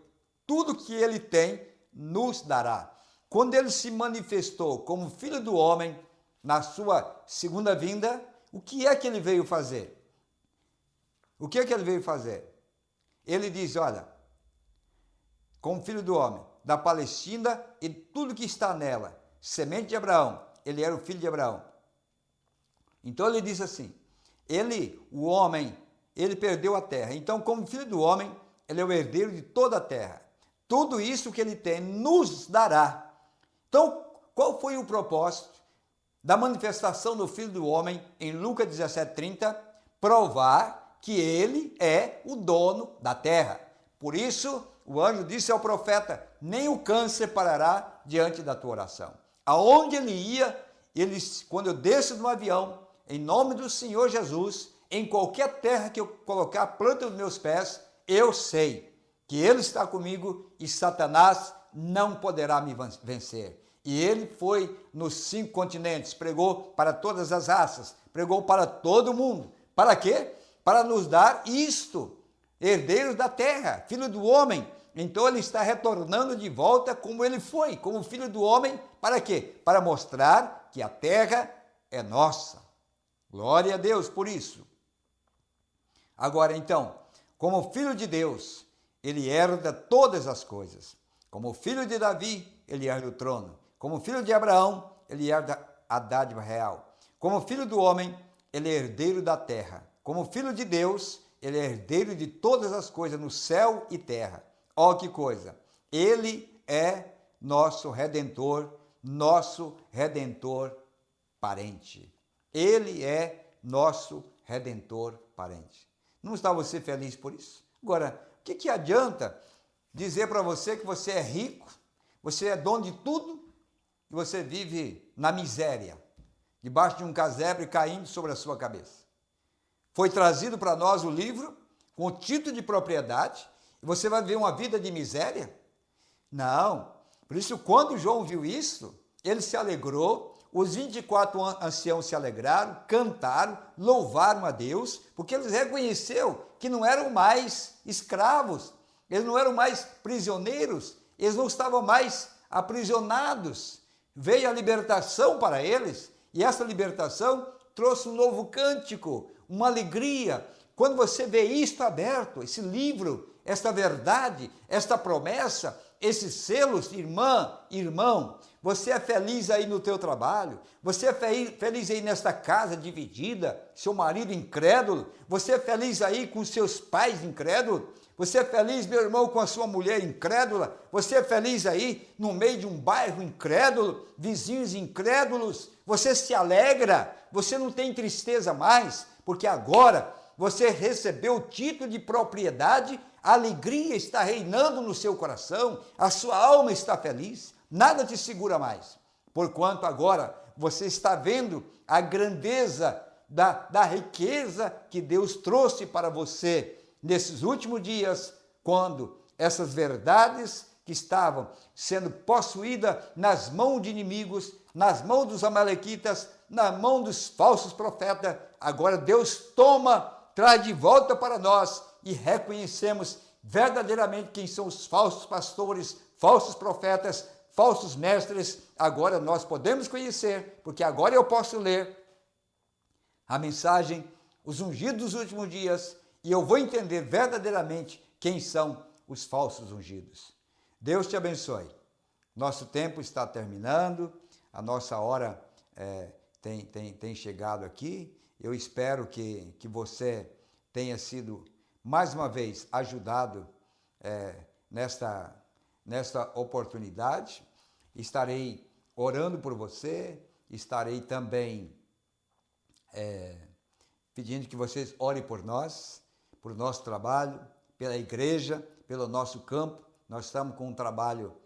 Tudo que ele tem, nos dará. Quando ele se manifestou como filho do homem, na sua segunda vinda, o que é que ele veio fazer? O que é que ele veio fazer? Ele diz, olha, como filho do homem, da Palestina e tudo que está nela, semente de Abraão, ele era o filho de Abraão. Então ele diz assim, o homem, ele perdeu a terra, então como filho do homem, ele é o herdeiro de toda a terra. Tudo isso que ele tem nos dará. Então, qual foi o propósito da manifestação do Filho do Homem em Lucas 17:30? Provar que ele é o dono da terra. Por isso, o anjo disse ao profeta, nem o cão separará diante da tua oração. Aonde ele ia, quando eu desço no avião, em nome do Senhor Jesus, em qualquer terra que eu colocar a planta dos meus pés, eu sei que ele está comigo e Satanás não poderá me vencer. E ele foi nos 5 continentes, pregou para todas as raças, pregou para todo mundo. Para quê? Para nos dar isto, herdeiros da terra, filho do homem. Então ele está retornando de volta como ele foi, como filho do homem, para quê? Para mostrar que a terra é nossa. Glória a Deus por isso. Agora então, como filho de Deus, ele herda todas as coisas. Como filho de Davi, ele herda o trono. Como filho de Abraão, ele herda a dádiva real. Como filho do homem, ele é herdeiro da terra. Como filho de Deus, ele é herdeiro de todas as coisas no céu e terra. Ó que coisa! Ele é nosso redentor parente. Ele é nosso redentor parente. Não está você feliz por isso? Agora, o que adianta dizer para você que você é rico, você é dono de tudo e você vive na miséria, debaixo de um casebre caindo sobre a sua cabeça? Foi trazido para nós o livro com o título de propriedade e você vai viver uma vida de miséria? Não. Por isso, quando João viu isso, ele se alegrou, Os 24 anciãos se alegraram, cantaram, louvaram a Deus, porque eles reconheceram que não eram mais escravos, eles não eram mais prisioneiros, eles não estavam mais aprisionados. Veio a libertação para eles, e essa libertação trouxe um novo cântico, uma alegria. Quando você vê isto aberto, esse livro, esta verdade, esta promessa, esses selos, irmã, irmão, você é feliz aí no teu trabalho, você é feliz aí nesta casa dividida, seu marido incrédulo, você é feliz aí com seus pais incrédulos, você é feliz, meu irmão, com a sua mulher incrédula, você é feliz aí no meio de um bairro incrédulo, vizinhos incrédulos, você se alegra, você não tem tristeza mais, porque agora você recebeu o título de propriedade, a alegria está reinando no seu coração, a sua alma está feliz, nada te segura mais, porquanto agora você está vendo a grandeza da riqueza que Deus trouxe para você nesses últimos dias, quando essas verdades que estavam sendo possuídas nas mãos de inimigos, nas mãos dos amalequitas, na mão dos falsos profetas, agora Deus toma, traz de volta para nós e reconhecemos verdadeiramente quem são os falsos pastores, falsos profetas, falsos mestres. Agora nós podemos conhecer, porque agora eu posso ler a mensagem, os ungidos dos últimos dias, e eu vou entender verdadeiramente quem são os falsos ungidos. Deus te abençoe. Nosso tempo está terminando, a nossa hora tem chegado aqui. Eu espero que você tenha sido, mais uma vez, ajudado nesta oportunidade. Estarei orando por você, estarei também pedindo que vocês orem por nós, por nosso trabalho, pela igreja, pelo nosso campo. Nós estamos com um trabalho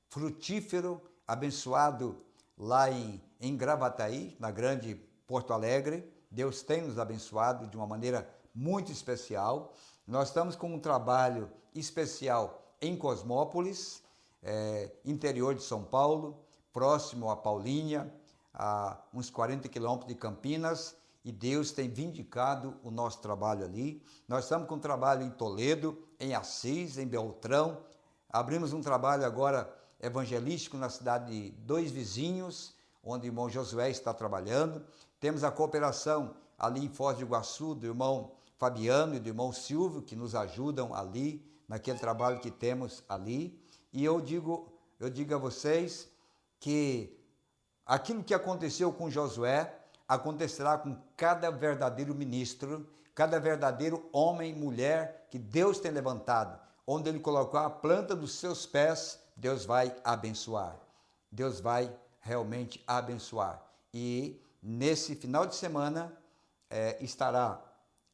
frutífero, abençoado lá em Gravataí, na grande Porto Alegre. Deus tem nos abençoado de uma maneira muito especial. Nós estamos com um trabalho especial em Cosmópolis, interior de São Paulo, próximo a Paulínia, a uns 40 quilômetros de Campinas, e Deus tem vindicado o nosso trabalho ali. Nós estamos com um trabalho em Toledo, em Assis, em Beltrão. Abrimos um trabalho agora evangelístico na cidade de Dois Vizinhos, onde o irmão Josué está trabalhando. Temos a cooperação ali em Foz do Iguaçu, do irmão Fabiano e do irmão Silvio, que nos ajudam ali, naquele trabalho que temos ali. E eu digo a vocês que aquilo que aconteceu com Josué acontecerá com cada verdadeiro ministro, cada verdadeiro homem e mulher que Deus tem levantado. Onde Ele colocar a planta dos seus pés, Deus vai abençoar. Deus vai realmente abençoar. E nesse final de semana estará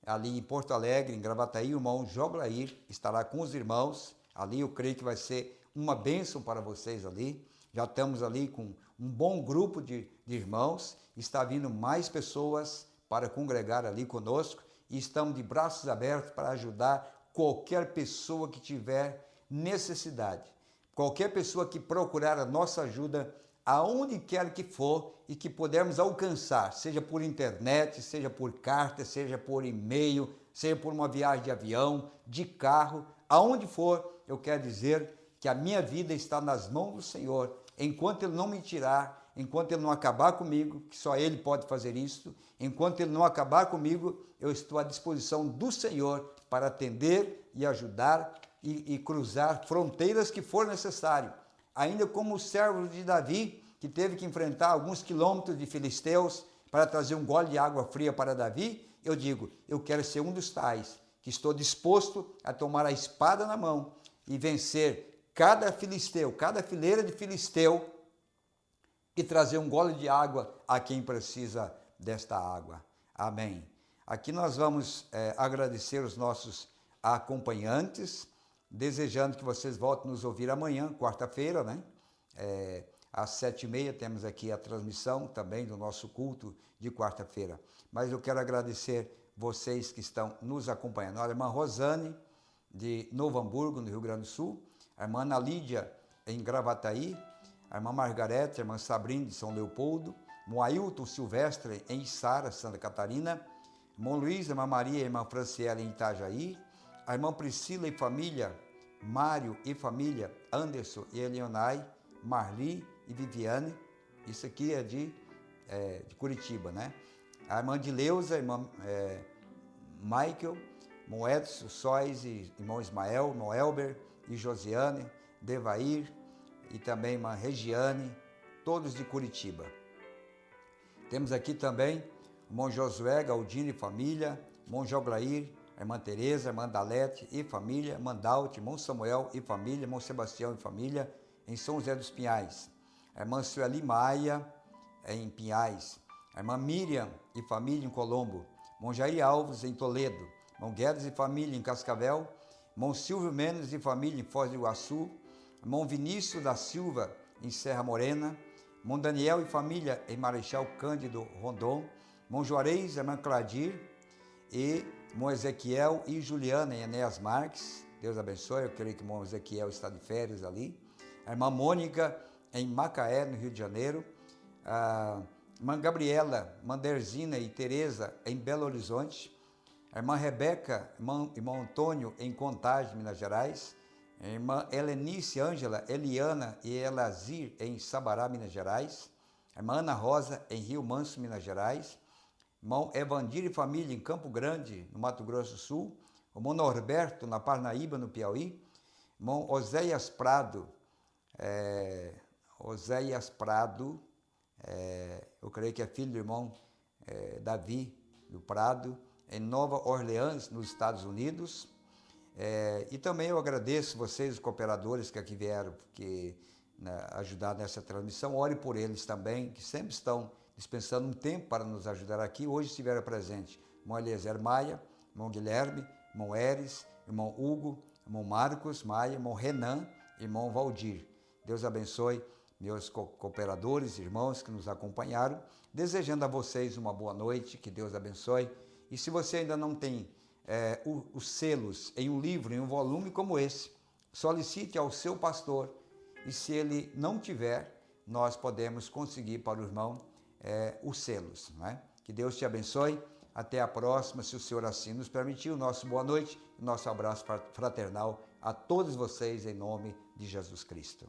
ali em Porto Alegre, em Gravataí, o irmão Joglair estará com os irmãos. Ali eu creio que vai ser uma bênção para vocês ali. Já estamos ali com um bom grupo de irmãos, está vindo mais pessoas para congregar ali conosco e estamos de braços abertos para ajudar qualquer pessoa que tiver necessidade. Qualquer pessoa que procurar a nossa ajuda, aonde quer que for e que pudermos alcançar, seja por internet, seja por carta, seja por e-mail, seja por uma viagem de avião, de carro, aonde for, eu quero dizer que a minha vida está nas mãos do Senhor. Enquanto Ele não me tirar, enquanto Ele não acabar comigo, que só Ele pode fazer isso, enquanto Ele não acabar comigo, eu estou à disposição do Senhor para atender e ajudar e cruzar fronteiras que for necessário. Ainda como o servo de Davi, que teve que enfrentar alguns quilômetros de filisteus para trazer um gole de água fria para Davi, eu digo, eu quero ser um dos tais, que estou disposto a tomar a espada na mão e vencer cada filisteu, cada fileira de filisteu e trazer um gole de água a quem precisa desta água. Amém. Aqui nós vamos agradecer os nossos acompanhantes, desejando que vocês voltem nos ouvir amanhã, quarta-feira, né? Às 7h30 temos aqui a transmissão também do nosso culto de quarta-feira. Mas eu quero agradecer vocês que estão nos acompanhando. A irmã Rosane, de Novo Hamburgo, no Rio Grande do Sul, a irmã Ana Lídia, em Gravataí, a irmã Margarete, a irmã Sabrina, de São Leopoldo, irmão Ailton Silvestre, em Içara, Santa Catarina, irmão Luiz, irmã Maria e irmã Franciela, em Itajaí, a irmã Priscila e família, Mário e família, Anderson e Eleonai, Marli e Viviane, isso aqui é de Curitiba, né? A irmã de Leusa, irmã Michael, irmão Edson, Sóis, e irmão Ismael, irmão Elber e Josiane, Devair e também irmã Regiane, todos de Curitiba. Temos aqui também o irmão Josué, Galdino e família, irmão Joglair, a irmã Tereza, a irmã Dalete e família, irmã Daute, irmão Samuel e família, irmão Sebastião e família, em São José dos Pinhais. A irmã Sueli Maia, em Pinhais. A irmã Miriam e família, em Colombo. Irmão Jair Alves, em Toledo. Irmão Guedes e família, em Cascavel. Irmão Silvio Mendes e família, em Foz do Iguaçu. Irmão Vinícius da Silva, em Serra Morena. Irmão Daniel e família, em Marechal Cândido Rondon. Irmão Juarez, irmã Cladir e irmão Ezequiel e Juliana, em Enéas Marques. Deus abençoe, eu creio que o irmão Ezequiel está de férias ali. A irmã Mônica, em Macaé, no Rio de Janeiro. A irmã Gabriela, irmã Derzina e Tereza, em Belo Horizonte. A irmã Rebeca, irmão Antônio, em Contagem, Minas Gerais. A irmã Helenice, Ângela, Eliana e Elazir, em Sabará, Minas Gerais. A irmã Ana Rosa, em Rio Manso, Minas Gerais. Irmão Evandir e família, em Campo Grande, no Mato Grosso do Sul. O irmão Norberto, na Parnaíba, no Piauí. Irmão Oséias Prado, eu creio que é filho do irmão Davi do Prado, em Nova Orleans, nos Estados Unidos. E também eu agradeço vocês, os cooperadores que aqui vieram ajudar nessa transmissão. Ore por eles também, que sempre estão dispensando um tempo para nos ajudar aqui. Hoje estiveram presentes irmão Eliezer Maia, irmão Guilherme, irmão Eres, irmão Hugo, irmão Marcos Maia, irmão Renan, irmão Valdir. Deus abençoe meus cooperadores, irmãos que nos acompanharam, desejando a vocês uma boa noite, que Deus abençoe. E se você ainda não tem os selos em um livro, em um volume como esse, solicite ao seu pastor, e se ele não tiver, nós podemos conseguir para o irmão os selos, não é? Que Deus te abençoe, até a próxima, se o Senhor assim nos permitir. Nosso boa noite, nosso abraço fraternal a todos vocês, em nome de Jesus Cristo.